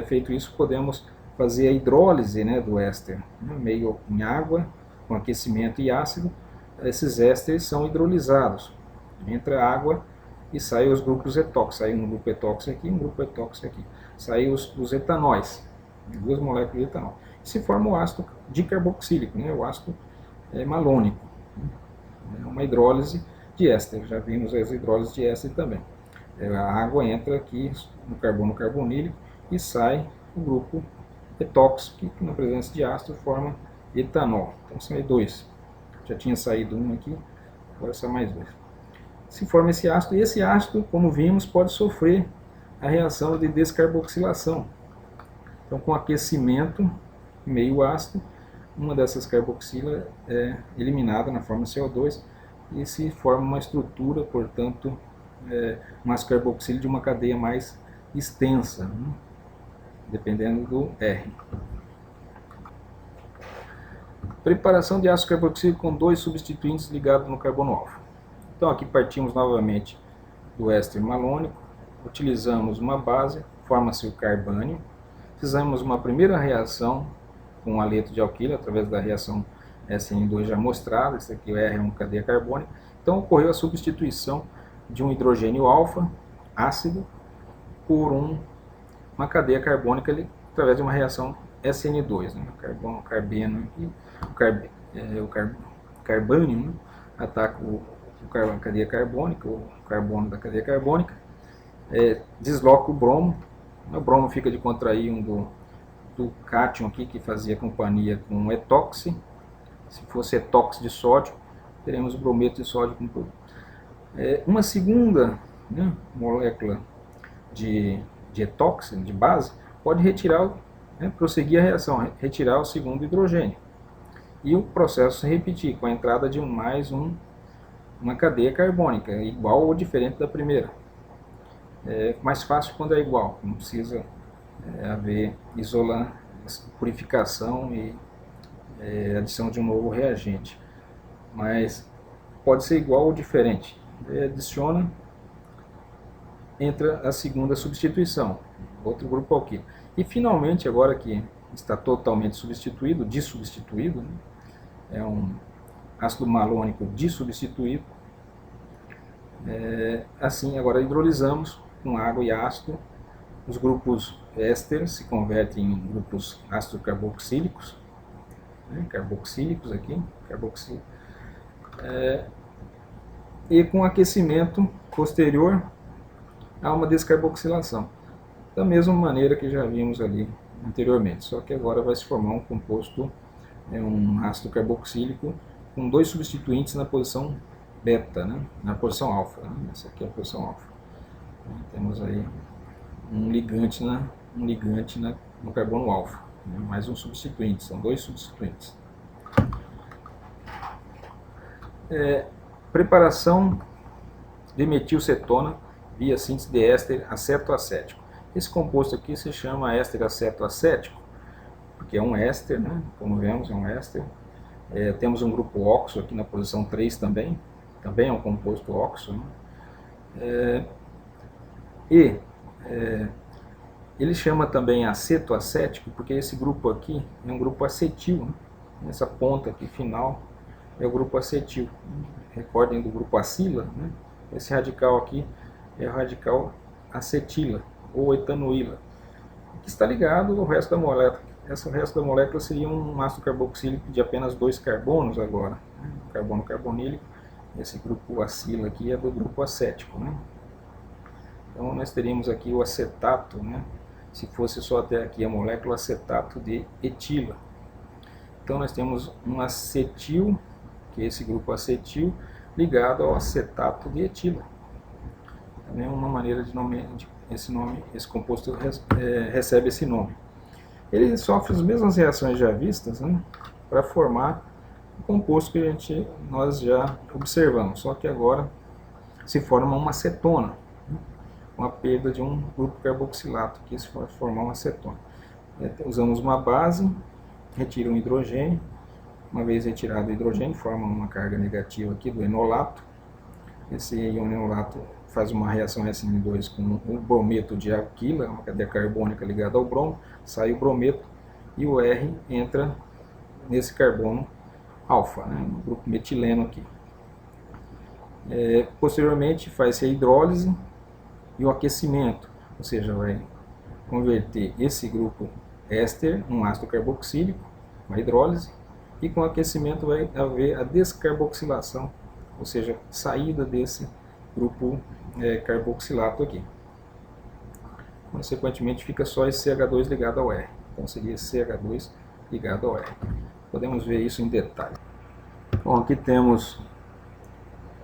feito isso, podemos fazer a hidrólise, né, do éster, né, meio em água, com aquecimento e ácido. Esses ésteres são hidrolisados. Entra água e sai os grupos etóxicos. Sai um grupo etóxico aqui, um grupo etóxico aqui. Sai os etanóis, duas moléculas de etanol. E se forma o ácido dicarboxílico, né, o ácido malônico. É uma hidrólise de éster. Já vimos as hidrólises de éster também. A água entra aqui no carbono carbonílico e sai o grupo etóxico, que na presença de ácido forma etanol. Então são dois. Já tinha saído um aqui, agora são mais dois. Se forma esse ácido, e esse ácido, como vimos, pode sofrer a reação de descarboxilação. Então, com aquecimento meio ácido, uma dessas carboxilas é eliminada na forma CO2 e se forma uma estrutura, portanto, um ácido carboxílico de uma cadeia mais extensa, né, dependendo do R. Preparação de ácido carboxílico com dois substituintes ligados no carbono alfa. Então aqui partimos novamente do éster malônico, utilizamos uma base, forma-se o carbânio, fizemos uma primeira reação com um haleto de alquila, através da reação SN2 já mostrada, esse aqui o R é uma cadeia carbônica, então ocorreu a substituição de um hidrogênio alfa, ácido, por uma cadeia carbônica através de uma reação SN2, né? Carbono, carbeno aqui, o carbânio, né? Ataca a cadeia carbônica, o carbono da cadeia carbônica, desloca o bromo fica de contraíon do cátion aqui, que fazia companhia com o etóxido. Se fosse etóxido de sódio, teremos o brometo de sódio com produto. Uma segunda, né, molécula de etóxido, de base, pode retirar, né, prosseguir a reação, retirar o segundo hidrogênio. E o processo se repetir com a entrada de uma cadeia carbônica, igual ou diferente da primeira. É mais fácil quando é igual, não precisa haver purificação e adição de um novo reagente. Mas pode ser igual ou diferente. Adiciona, entra a segunda substituição, outro grupo alquilo. E finalmente, agora que está totalmente substituído, dissubstituído, né? É um ácido malônico dissubstituído. Assim, agora hidrolisamos com água e ácido. Os grupos éster se convertem em grupos ácido carboxílicos, né? Carboxílicos aqui, carboxílicos. E com aquecimento posterior há uma descarboxilação, da mesma maneira que já vimos ali anteriormente, só que agora vai se formar um composto, um ácido carboxílico com dois substituintes na posição beta, né? Na posição alfa, né? Essa aqui é a posição alfa. Temos aí um ligante no carbono alfa, né? Mais um substituinte, são dois substituintes. Preparação de metilcetona via síntese de éster acetoacético. Esse composto aqui se chama éster acetoacético, porque é um éster, né? Como vemos, é um éster. Temos um grupo oxo aqui na posição 3 também é um composto oxo, né? Ele chama também acetoacético porque esse grupo aqui é um grupo acetil, né? Essa ponta aqui final é o grupo acetil. Recordem do grupo acila, né? Esse radical aqui é o radical acetila ou etanoíla, que está ligado ao resto da molécula. O resto da molécula seria um ácido carboxílico de apenas 2 carbonos agora, né? Carbono carbonílico. Esse grupo acila aqui é do grupo acético, né? Então nós teríamos aqui o acetato, né? Se fosse só até aqui a molécula acetato de etila. Então nós temos um acetil, que é esse grupo acetil, ligado ao acetato de etila. Também é uma maneira de nome, esse composto recebe esse nome. Ele sofre as mesmas reações já vistas, né, para formar o composto que nós já observamos, só que agora se forma uma acetona, né, com a perda de um grupo carboxilato, que se vai formar uma acetona. Usamos uma base, retira um hidrogênio. Uma vez retirado o hidrogênio, forma uma carga negativa aqui do enolato. Esse enolato faz uma reação SN2 com o brometo de alquila, uma cadeia carbônica ligada ao bromo, sai o brometo e o R entra nesse carbono alfa, né, no grupo metileno aqui. Posteriormente faz-se a hidrólise e o aquecimento, ou seja, vai converter esse grupo éster num ácido carboxílico, com a hidrólise, e com aquecimento vai haver a descarboxilação, ou seja, saída desse grupo carboxilato aqui. Consequentemente fica só esse CH2 ligado ao R. Então seria esse CH2 ligado ao R. Podemos ver isso em detalhe. Bom, aqui temos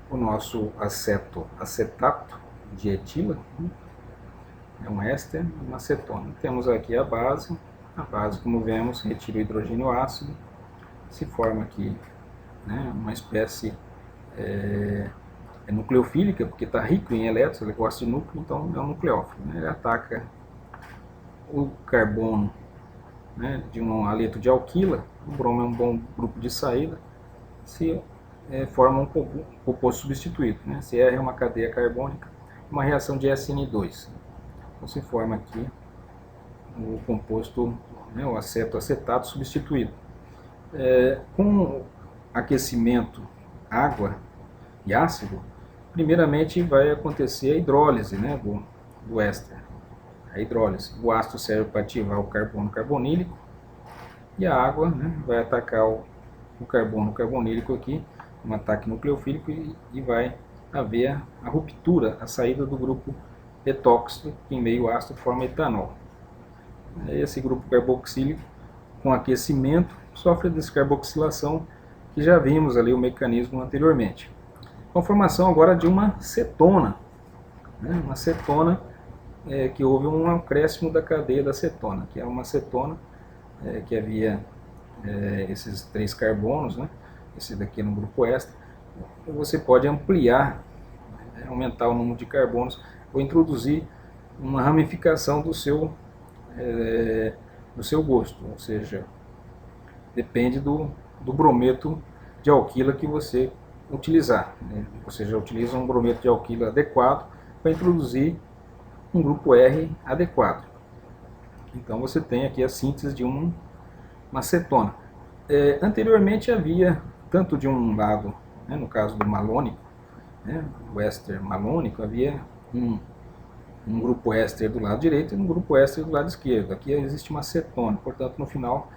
o nosso acetato de etila, é um éster e uma acetona. Temos aqui a base, como vemos, retira o hidrogênio ácido, se forma aqui, né, uma espécie nucleofílica, porque está rico em elétrons, ele gosta de núcleo, então é um nucleófilo, né? Ele ataca o carbono, né, de um aleto de alquila. O bromo é um bom grupo de saída, se forma um composto substituído, né? Cr é uma cadeia carbônica, uma reação de SN2. Então se forma aqui o composto, né, o acetato substituído. Com aquecimento, água e ácido, primeiramente vai acontecer a hidrólise, né, do éster. A hidrólise. O ácido serve para ativar o carbono carbonílico e a água, né, vai atacar o carbono carbonílico aqui, um ataque nucleofílico, e vai haver a ruptura, a saída do grupo etóxico, que em meio ácido forma etanol. Esse grupo carboxílico, com aquecimento, sofre descarboxilação, que já vimos ali o mecanismo anteriormente. Com a formação agora de uma cetona, né? Uma cetona que houve um acréscimo da cadeia da cetona, que é uma cetona que havia esses 3 carbonos, né? Esse daqui no grupo éster. Você pode ampliar, aumentar o número de carbonos ou introduzir uma ramificação do seu gosto, ou seja, depende do brometo de alquila que você utilizar, né? Você já utiliza um brometo de alquila adequado para introduzir um grupo R adequado. Então você tem aqui a síntese de uma cetona. Anteriormente havia, tanto de um lado, né, no caso do malônico, né, o éster malônico, havia um grupo éster do lado direito e um grupo éster do lado esquerdo. Aqui existe uma cetona, portanto no final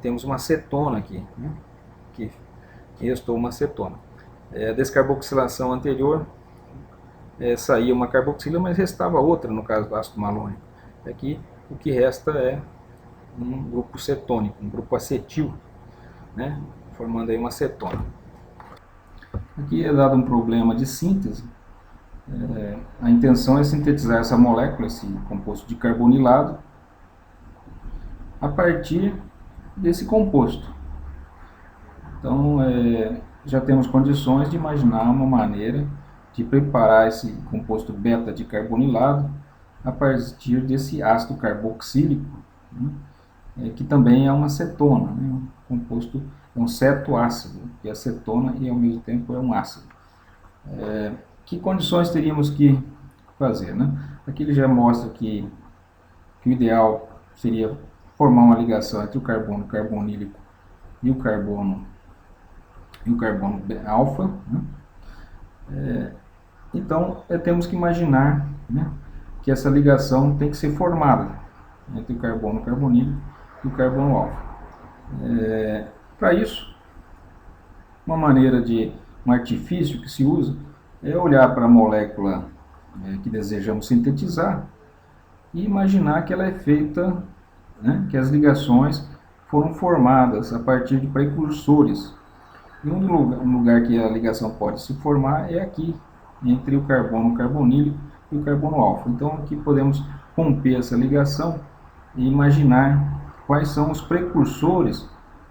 temos uma cetona aqui, né, que restou uma cetona. A descarboxilação anterior saía uma carboxila, mas restava outra no caso do ácido malônico. Aqui o que resta é um grupo cetônico, um grupo acetil, né, formando aí uma cetona. Aqui é dado um problema de síntese. A intenção é sintetizar essa molécula, esse composto de carbonilado, a partir desse composto. Então, já temos condições de imaginar uma maneira de preparar esse composto beta de carbonilado a partir desse ácido carboxílico, né, que também é uma cetona, né, um composto, é um cetoácido, que é cetona e ao mesmo tempo é um ácido. Que condições teríamos que fazer, né? Aqui ele já mostra que o ideal seria formar uma ligação entre o carbono carbonílico e o carbono alfa, né? Então temos que imaginar, né, que essa ligação tem que ser formada entre o carbono carbonílico e o carbono alfa. Para isso, um artifício que se usa é olhar para a molécula que desejamos sintetizar e imaginar que ela é feita, né, que as ligações foram formadas a partir de precursores. E um lugar que a ligação pode se formar é aqui, entre o carbono carbonílico e o carbono alfa. Então aqui podemos romper essa ligação e imaginar quais são os precursores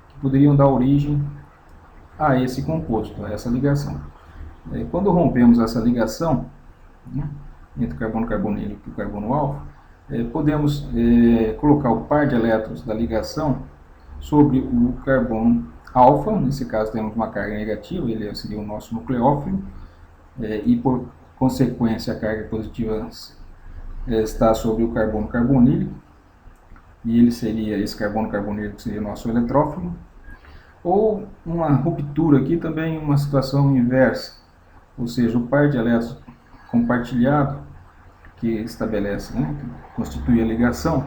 que poderiam dar origem a esse composto, a essa ligação. Quando rompemos essa ligação, né, entre o carbono carbonílico e o carbono alfa, podemos colocar o par de elétrons da ligação sobre o carbono alfa. Nesse caso temos uma carga negativa, ele seria o nosso nucleófilo, e por consequência a carga positiva está sobre o carbono carbonílico, e esse carbono carbonílico seria o nosso eletrófilo. Ou uma ruptura aqui também, uma situação inversa, ou seja, o par de elétrons compartilhado que estabelece, né, que constitui a ligação,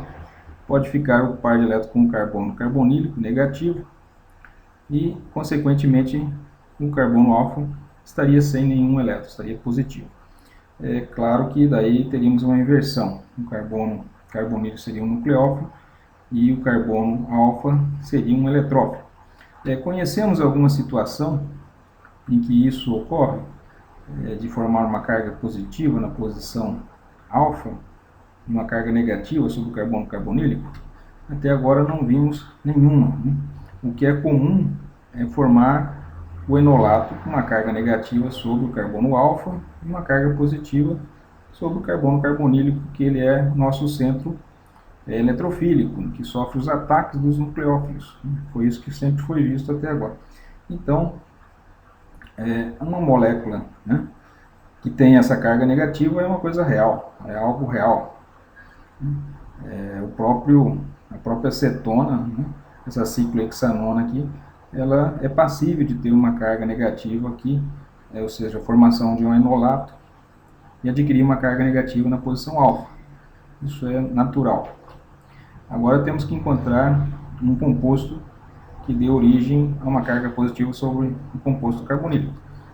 pode ficar o par de elétrons com o carbono carbonílico negativo e, consequentemente, o carbono alfa estaria sem nenhum elétron, estaria positivo. É claro que daí teríamos uma inversão, o carbono carbonílico seria um nucleófilo e o carbono alfa seria um eletrófilo. Conhecemos alguma situação em que isso ocorre, de formar uma carga positiva na posição alfa e uma carga negativa sobre o carbono carbonílico? Até agora não vimos nenhuma, né? O que é comum é formar o enolato com uma carga negativa sobre o carbono alfa e uma carga positiva sobre o carbono carbonílico, que ele é nosso centro eletrofílico, que sofre os ataques dos nucleófilos. Foi isso que sempre foi visto até agora. Então, uma molécula, né, que tem essa carga negativa é uma coisa real, é algo real. A própria cetona, né, essa ciclohexanona aqui, ela é passível de ter uma carga negativa aqui, ou seja, a formação de um enolato e adquirir uma carga negativa na posição alfa. Isso é natural. Agora temos que encontrar um composto que dê origem a uma carga positiva sobre o composto carbonílico.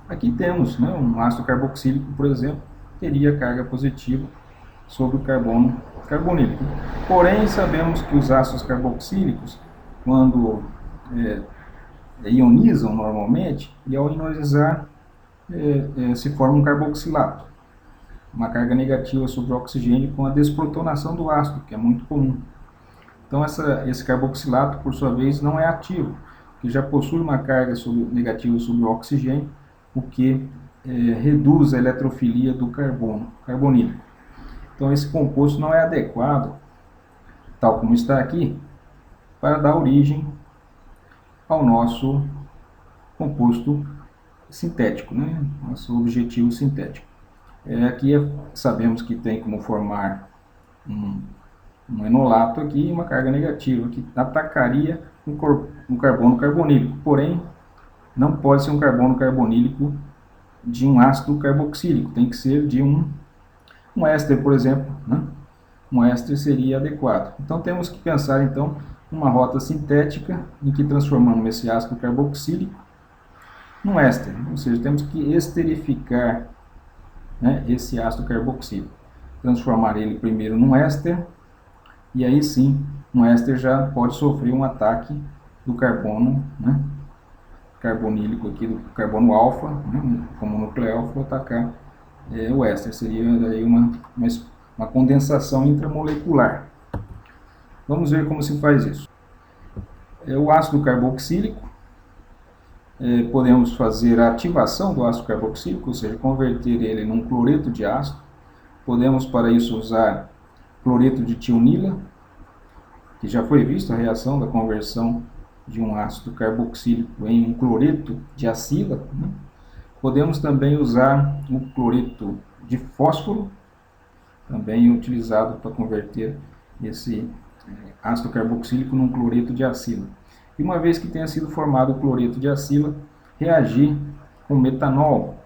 Aqui temos, né, um ácido carboxílico, por exemplo, teria carga positiva sobre o carbono carbonílico. Porém, sabemos que os ácidos carboxílicos, quando ionizam normalmente, e ao ionizar se forma um carboxilato, uma carga negativa sobre o oxigênio com a desprotonação do ácido, que é muito comum. Então esse carboxilato, por sua vez, não é ativo, que já possui uma carga negativa sobre o oxigênio, o que reduz a eletrofilia do carbono carbonílico. Então esse composto não é adequado, tal como está aqui, para dar origem ao nosso composto sintético, né? Nosso objetivo sintético. Aqui sabemos que tem como formar um enolato aqui e uma carga negativa, que atacaria um carbono carbonílico. Porém, não pode ser um carbono carbonílico de um ácido carboxílico, tem que ser de um éster, por exemplo, né? Um éster seria adequado. Então temos que pensar então uma rota sintética em que transformamos esse ácido carboxílico num éster, ou seja, temos que esterificar, né, esse ácido carboxílico, transformar ele primeiro num éster, e aí sim, um éster já pode sofrer um ataque do carbono, né, carbonílico aqui, do carbono alfa, né, como nuclear, for atacar o éster, seria daí uma condensação intramolecular. Vamos ver como se faz isso. O ácido carboxílico, podemos fazer a ativação do ácido carboxílico, ou seja, converter ele num cloreto de ácido. Podemos para isso usar cloreto de tionila, que já foi visto a reação da conversão de um ácido carboxílico em um cloreto de acila, né? Podemos também usar o cloreto de fósforo, também utilizado para converter esse ácido carboxílico num cloreto de acila. E uma vez que tenha sido formado o cloreto de acila, reagir com metanol,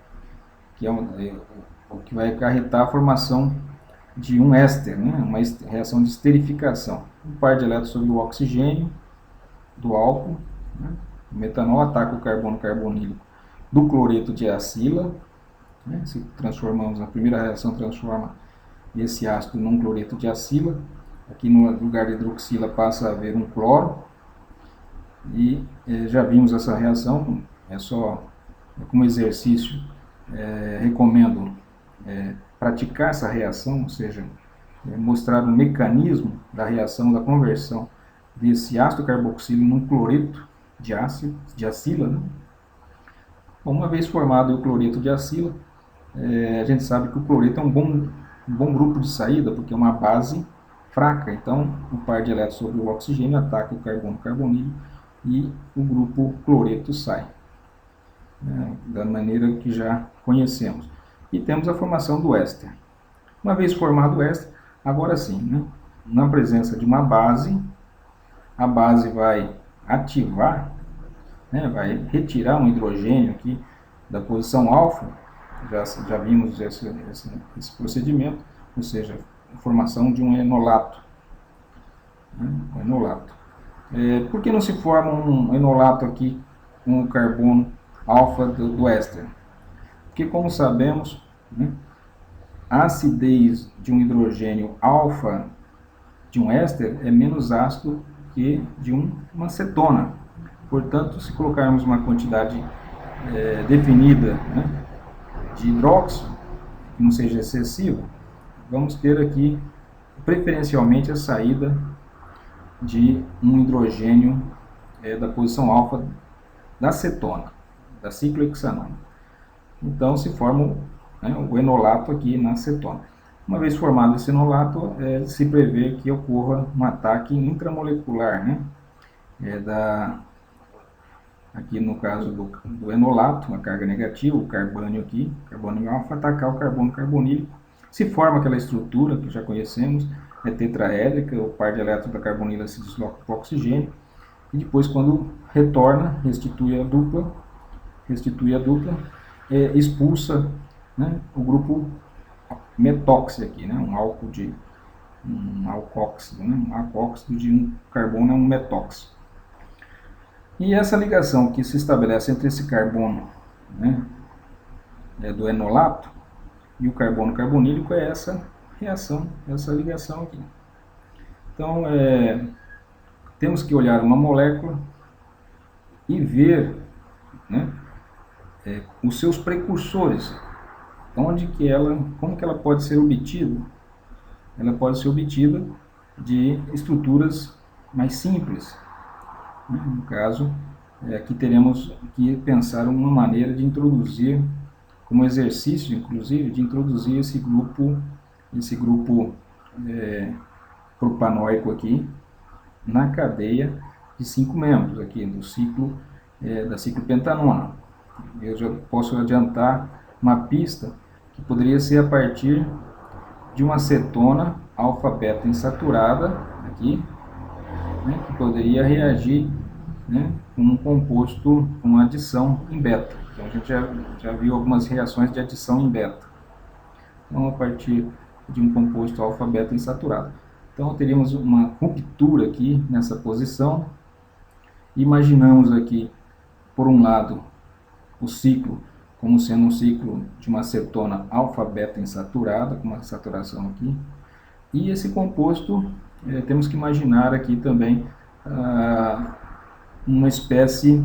que é o que vai acarretar a formação de um éster, né? Uma reação de esterificação. Um par de elétrons sobre o oxigênio do álcool, né? O metanol ataca o carbono carbonílico do cloreto de acila, né? Se transformamos, na primeira reação transforma esse ácido num cloreto de acila, aqui no lugar de hidroxila passa a haver um cloro, e já vimos essa reação, só como exercício, recomendo praticar essa reação, ou seja, mostrar o mecanismo da reação, da conversão desse ácido carboxílico num cloreto de acila, né? Uma vez formado o cloreto de acila, a gente sabe que o cloreto é um bom grupo de saída, porque é uma base fraca, então o par de elétrons sobre o oxigênio ataca o carbono carbonílico e o grupo cloreto sai, né, da maneira que já conhecemos. E temos a formação do éster. Uma vez formado o éster, agora sim, né, na presença de uma base, a base vai ativar, né, vai retirar um hidrogênio aqui da posição alfa, já vimos esse procedimento, ou seja, a formação de um enolato. Né, um enolato. Por que não se forma um enolato aqui com o carbono alfa do éster? Porque, como sabemos, né, a acidez de um hidrogênio alfa de um éster é menos ácido que de uma cetona. Portanto, se colocarmos uma quantidade definida, né, de hidróxido, que não seja excessivo, vamos ter aqui preferencialmente a saída de um hidrogênio da posição alfa da cetona, da ciclohexanona. Então se forma, né, o enolato aqui na cetona. Uma vez formado esse enolato, se prevê que ocorra um ataque intramolecular, né, aqui no caso do enolato, uma carga negativa, o carbônio aqui, carbônio alfa, atacar o carbono carbonílico. Se forma aquela estrutura que já conhecemos, tetraédrica, o par de elétrons da carbonila se desloca para o oxigênio, e depois, quando retorna, restitui a dupla, expulsa, né, o grupo metóxido aqui, né, um alcóxido, né, um alcóxido de um carbono é um metóxido. E essa ligação que se estabelece entre esse carbono, né, do enolato e o carbono carbonílico é essa reação, essa ligação aqui. Então, temos que olhar uma molécula e ver, né, os seus precursores, como que ela pode ser obtida. Ela pode ser obtida de estruturas mais simples. No caso, aqui teremos que pensar uma maneira de introduzir, como exercício, inclusive, de introduzir esse grupo propanóico aqui na cadeia de 5 membros aqui do ciclo da ciclopentanona. Eu já posso adiantar uma pista que poderia ser a partir de uma cetona alfa-beta insaturada, aqui, né, que poderia reagir, né, com um composto, com adição em beta. Então a gente já viu algumas reações de adição em beta. Então, a partir de um composto alfa-beta insaturado. Então teríamos uma ruptura aqui nessa posição. Imaginamos aqui, por um lado, o ciclo como sendo um ciclo de uma cetona alfa-beta insaturada, com uma saturação aqui. E esse composto, temos que imaginar aqui também uma espécie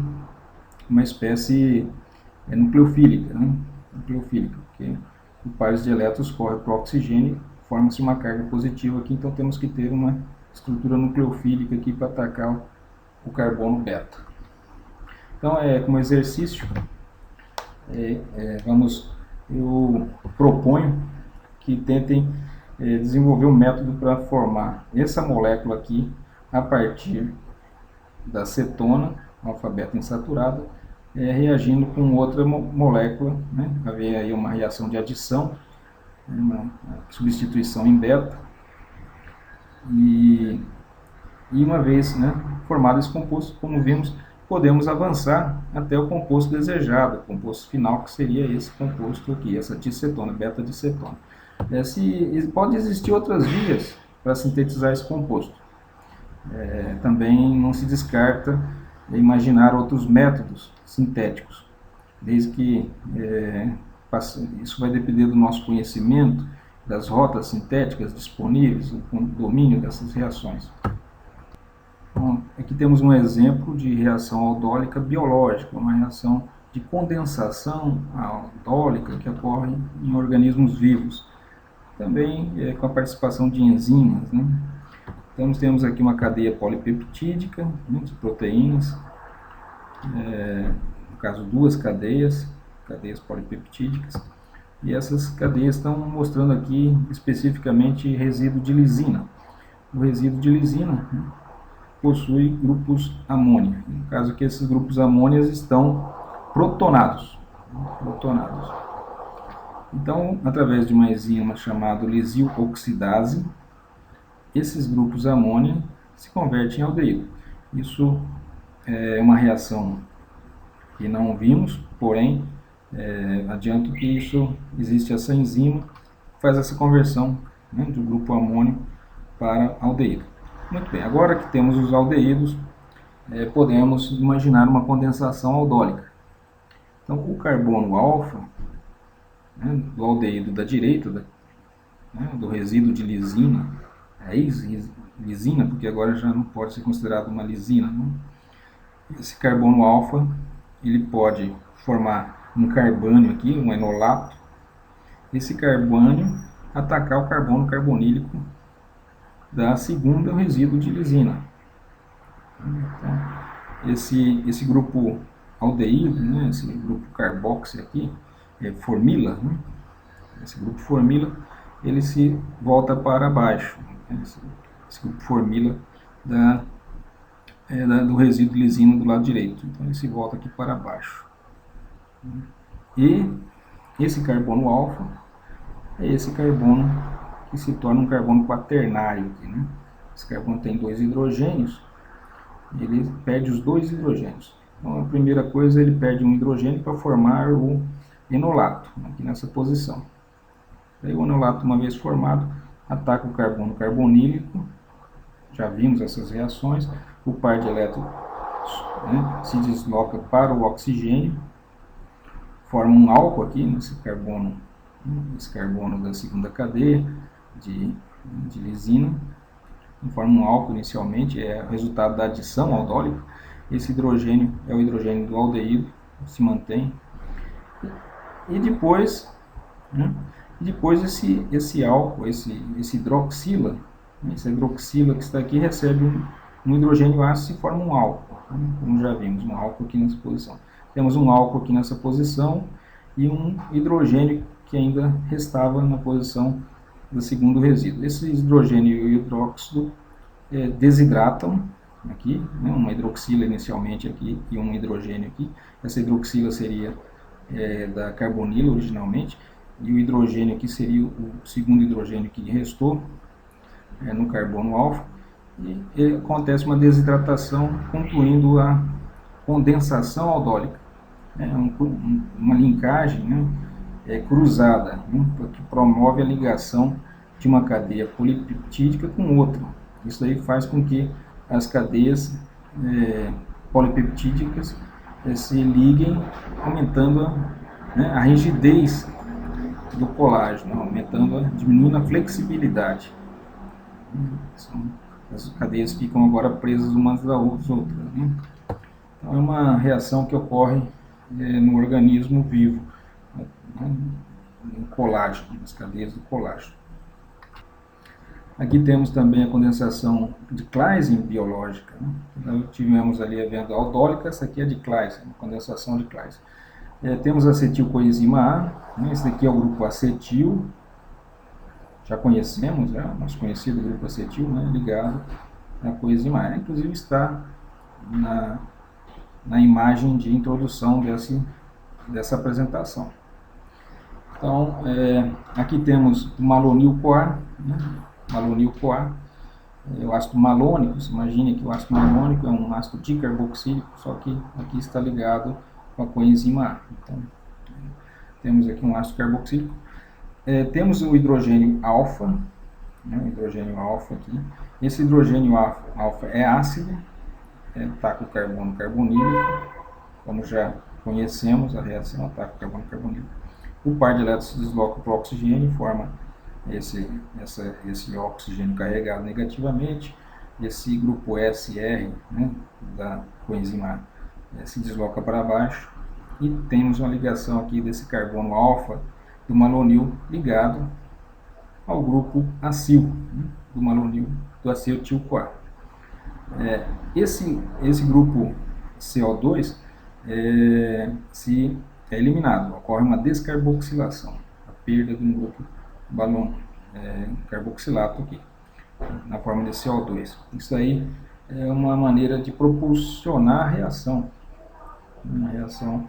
nucleofílica, né? Nucleofílica, porque o pares de elétrons corre para o oxigênio, forma-se uma carga positiva aqui, então temos que ter uma estrutura nucleofílica aqui para atacar o carbono beta. Então, como exercício, eu proponho que tentem desenvolver um método para formar essa molécula aqui a partir da cetona, alfa-beta insaturada, reagindo com outra molécula, né? Haver aí uma reação de adição, uma substituição em beta, e uma vez, né, formado esse composto, como vimos, podemos avançar até o composto desejado, o composto final, que seria esse composto aqui, essa dicetona, beta-dicetona. Pode existir outras vias para sintetizar esse composto. Também não se descarta imaginar outros métodos sintéticos, desde que isso vai depender do nosso conhecimento, das rotas sintéticas disponíveis, do domínio dessas reações. Bom, aqui temos um exemplo de reação aldólica biológica, uma reação de condensação aldólica que ocorre em organismos vivos, também com a participação de enzimas, né? Então, temos aqui uma cadeia polipeptídica, né, de proteínas, no caso duas cadeias polipeptídicas, e essas cadeias estão mostrando aqui especificamente resíduo de lisina. O resíduo de lisina, né, possui grupos amônia. No caso aqui, esses grupos amônias estão protonados. Então, através de uma enzima chamada lisil-oxidase, esses grupos amônia se convertem em aldeído. Isso é uma reação que não vimos, porém, adianto que existe essa enzima que faz essa conversão, né, do grupo amônio para aldeído. Muito bem, agora que temos os aldeídos, podemos imaginar uma condensação aldólica. Então, o carbono alfa, né, do aldeído da direita, né, do resíduo de lisina, ex-lisina, porque agora já não pode ser considerado uma lisina, né? Esse carbono alfa, ele pode formar um carbânio aqui, um enolato. Esse carbânio atacar o carbono carbonílico da segunda resíduo de lisina. Então, esse grupo aldeído, né, esse grupo carboxy aqui, formila, né? Esse grupo formila, ele se volta para baixo. Esse grupo formila do resíduo lisina do lado direito. Então ele se volta aqui para baixo. E esse carbono alfa é esse carbono que se torna um carbono quaternário aqui, né? Esse carbono tem 2 hidrogênios, ele perde os 2 hidrogênios. Então a primeira coisa, ele perde um hidrogênio para formar o enolato, aqui nessa posição. Aí o enolato, uma vez formado, ataca o carbono carbonílico. Já vimos essas reações. O par de elétrons, né, se desloca para o oxigênio, forma um álcool aqui nesse carbono, esse carbono da segunda cadeia de lisina, forma um álcool inicialmente, é o resultado da adição aldólica. Esse hidrogênio é o hidrogênio do aldeído, se mantém. E depois, né, esse álcool, esse hidroxila, essa hidroxila que está aqui recebe um hidrogênio ácido e forma um álcool, né, como já vimos, um álcool aqui nessa posição. Temos um álcool aqui nessa posição e um hidrogênio que ainda restava na posição do segundo resíduo. Esse hidrogênio e o hidróxido desidratam aqui, né, uma hidroxila inicialmente aqui e um hidrogênio aqui. Essa hidroxila seria da carbonila originalmente, e o hidrogênio aqui seria o segundo hidrogênio que restou. no carbono alfa, e acontece uma desidratação, concluindo a condensação aldólica. Uma linkagem, né, cruzada, né, que promove a ligação de uma cadeia polipeptídica com outra. Isso aí faz com que as cadeias polipeptídicas se liguem, aumentando a rigidez do colágeno, diminuindo a flexibilidade. As cadeias ficam agora presas umas às outras. Né? Então, é uma reação que ocorre no organismo vivo, no colágeno, nas cadeias do colágeno. Aqui temos também a condensação de Claisen biológica. Né? Então, tivemos ali a venda aldólica, essa aqui é de Claisen, condensação de Claisen. Temos acetilcoenzima A, né? Esse aqui é o grupo acetil, já conhecemos, nosso conhecido grupo acetil, né? Ligado à coenzima A. Inclusive está na imagem de introdução dessa apresentação. Então, aqui temos o malonil-CoA, né? Malonil-CoA, o ácido malônico. Você imagine que o ácido malônico é um ácido dicarboxílico, só que aqui está ligado com a coenzima A. Então, temos aqui um ácido carboxílico. Temos o hidrogênio alfa, né? O hidrogênio alfa aqui. Esse hidrogênio alfa é ácido, está com carbono carbonílico, como já conhecemos a reação, está com carbono carbonílico. O par de elétrons se desloca para o oxigênio e forma esse oxigênio carregado negativamente. Esse grupo SR, né, da coenzima A, se desloca para baixo, e temos uma ligação aqui desse carbono alfa do malonil ligado ao grupo acil, né, do malonil do acetil-CoA. Esse grupo CO2 se é eliminado, ocorre uma descarboxilação, a perda de um grupo carboxilato aqui, na forma de CO2. Isso aí é uma maneira de propulsionar a reação. A reação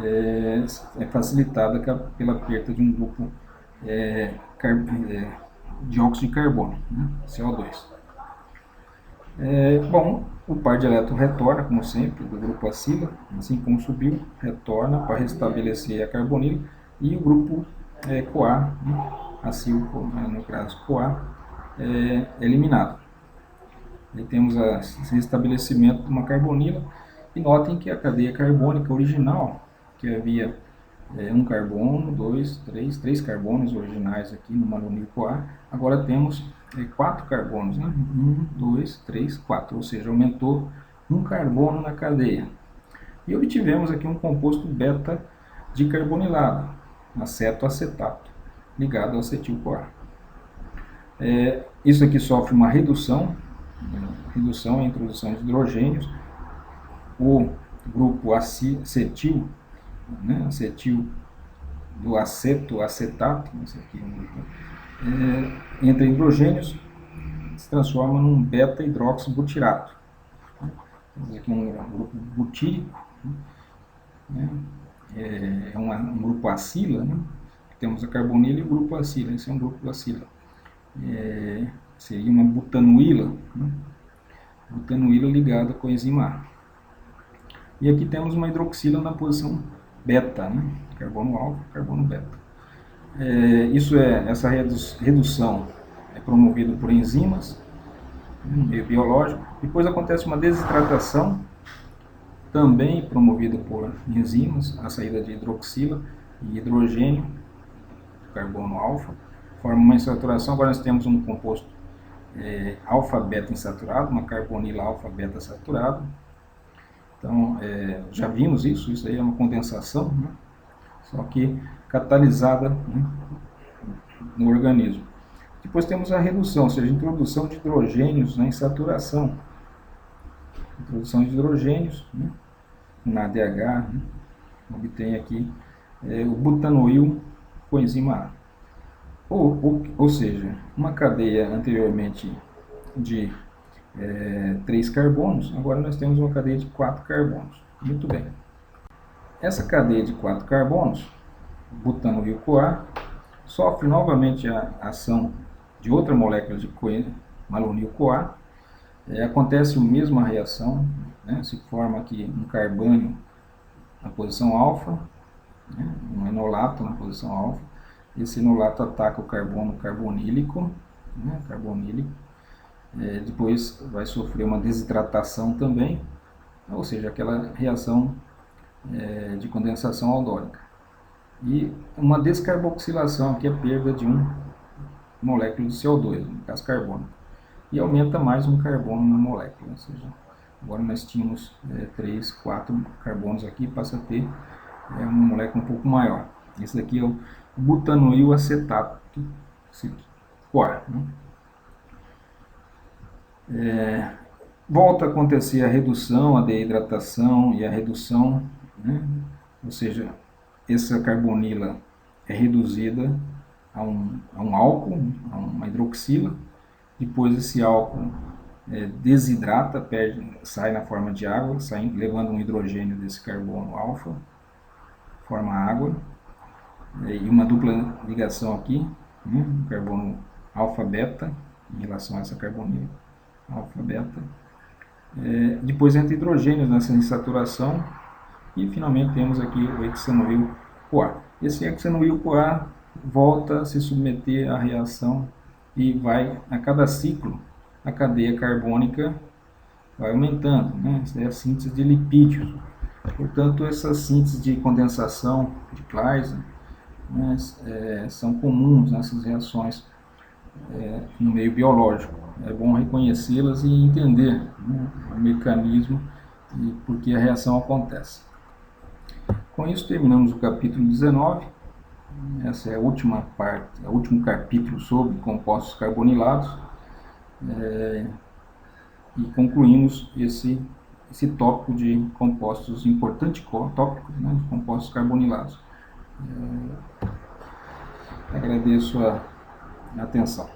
é facilitada pela perda de um grupo dióxido de carbono, né, CO2. Bom, o par de elétrons retorna, como sempre, do grupo acila, assim como subiu, retorna para restabelecer a carbonila, e o grupo CoA, né, acil, no caso CoA, é eliminado. E temos o restabelecimento de uma carbonila, e notem que a cadeia carbônica original, que havia um carbono, três carbonos originais aqui no malonil-CoA, agora temos 4 carbonos, né? 1, 2, 3, 4, ou seja, aumentou um carbono na cadeia. E obtivemos aqui um composto beta-dicarbonilado, acetoacetato, ligado ao acetil-CoA. Isso aqui sofre uma redução, a introdução de hidrogênios. O grupo acetil, né? Acetil do acetato, esse aqui entre hidrogênios, se transforma num beta-hidroxibutirato. Temos aqui um grupo butírico, né? Um grupo acila, né? Temos a carbonila e o grupo acila. Esse é um grupo acila. Seria uma butanoíla, né? Butanoíla ligada à coenzima A. E aqui temos uma hidroxila na posição beta, né? Carbono alfa, carbono beta. Essa redução é promovida por enzimas, no meio biológico. Depois acontece uma desidratação, também promovida por enzimas, a saída de hidroxila e hidrogênio, carbono alfa, forma uma insaturação. Agora nós temos um composto alfa-beta insaturado, uma carbonila alfa-beta saturado. Então, já vimos isso aí é uma condensação, né? Só que catalisada, né, no organismo. Depois temos a redução, ou seja, a introdução de hidrogênios na insaturação. Introdução de hidrogênios, né, na ADH, né, obtém aqui o butanoil coenzima A. Ou seja, uma cadeia anteriormente de 3 carbonos, agora nós temos uma cadeia de 4 carbonos. Muito bem. Essa cadeia de 4 carbonos, butanoil-CoA, sofre novamente a ação de outra molécula de malonil-CoA, acontece a mesma reação, né? Se forma aqui um carbânio na posição alfa, né? Um enolato na posição alfa. Esse enolato ataca o carbono carbonílico, né? Depois vai sofrer uma desidratação também, ou seja, aquela reação de condensação aldólica. E uma descarboxilação, que é a perda de uma molécula de CO2, no caso carbono. E aumenta mais um carbono na molécula, ou seja, agora nós tínhamos 3, 4 carbonos aqui, passa a ter uma molécula um pouco maior. Esse daqui é o butanoil acetato, CoA. Né? Volta a acontecer a redução, a deidratação e a redução, né? Ou seja, essa carbonila é reduzida a um álcool, a uma hidroxila. Depois esse álcool desidrata, sai na forma de água, levando um hidrogênio desse carbono alfa, forma água, e uma dupla ligação aqui, carbono alfa-beta, em relação a essa carbonila, alfa-beta. Depois entra hidrogênio nessa insaturação, e finalmente temos aqui o hexanoil-CoA. Esse hexanoil-CoA volta a se submeter à reação e vai, a cada ciclo, a cadeia carbônica vai aumentando, né? Isso é a síntese de lipídios. Portanto, essas sínteses de condensação de Claisen, né, são comuns nessas reações no meio biológico. É bom reconhecê-las e entender, né, o mecanismo e por que a reação acontece. Com isso, terminamos o capítulo 19. Essa é a última parte, o último capítulo sobre compostos carbonilados, e concluímos esse tópico de compostos, importante tópico, né, de compostos carbonilados. Agradeço a atenção.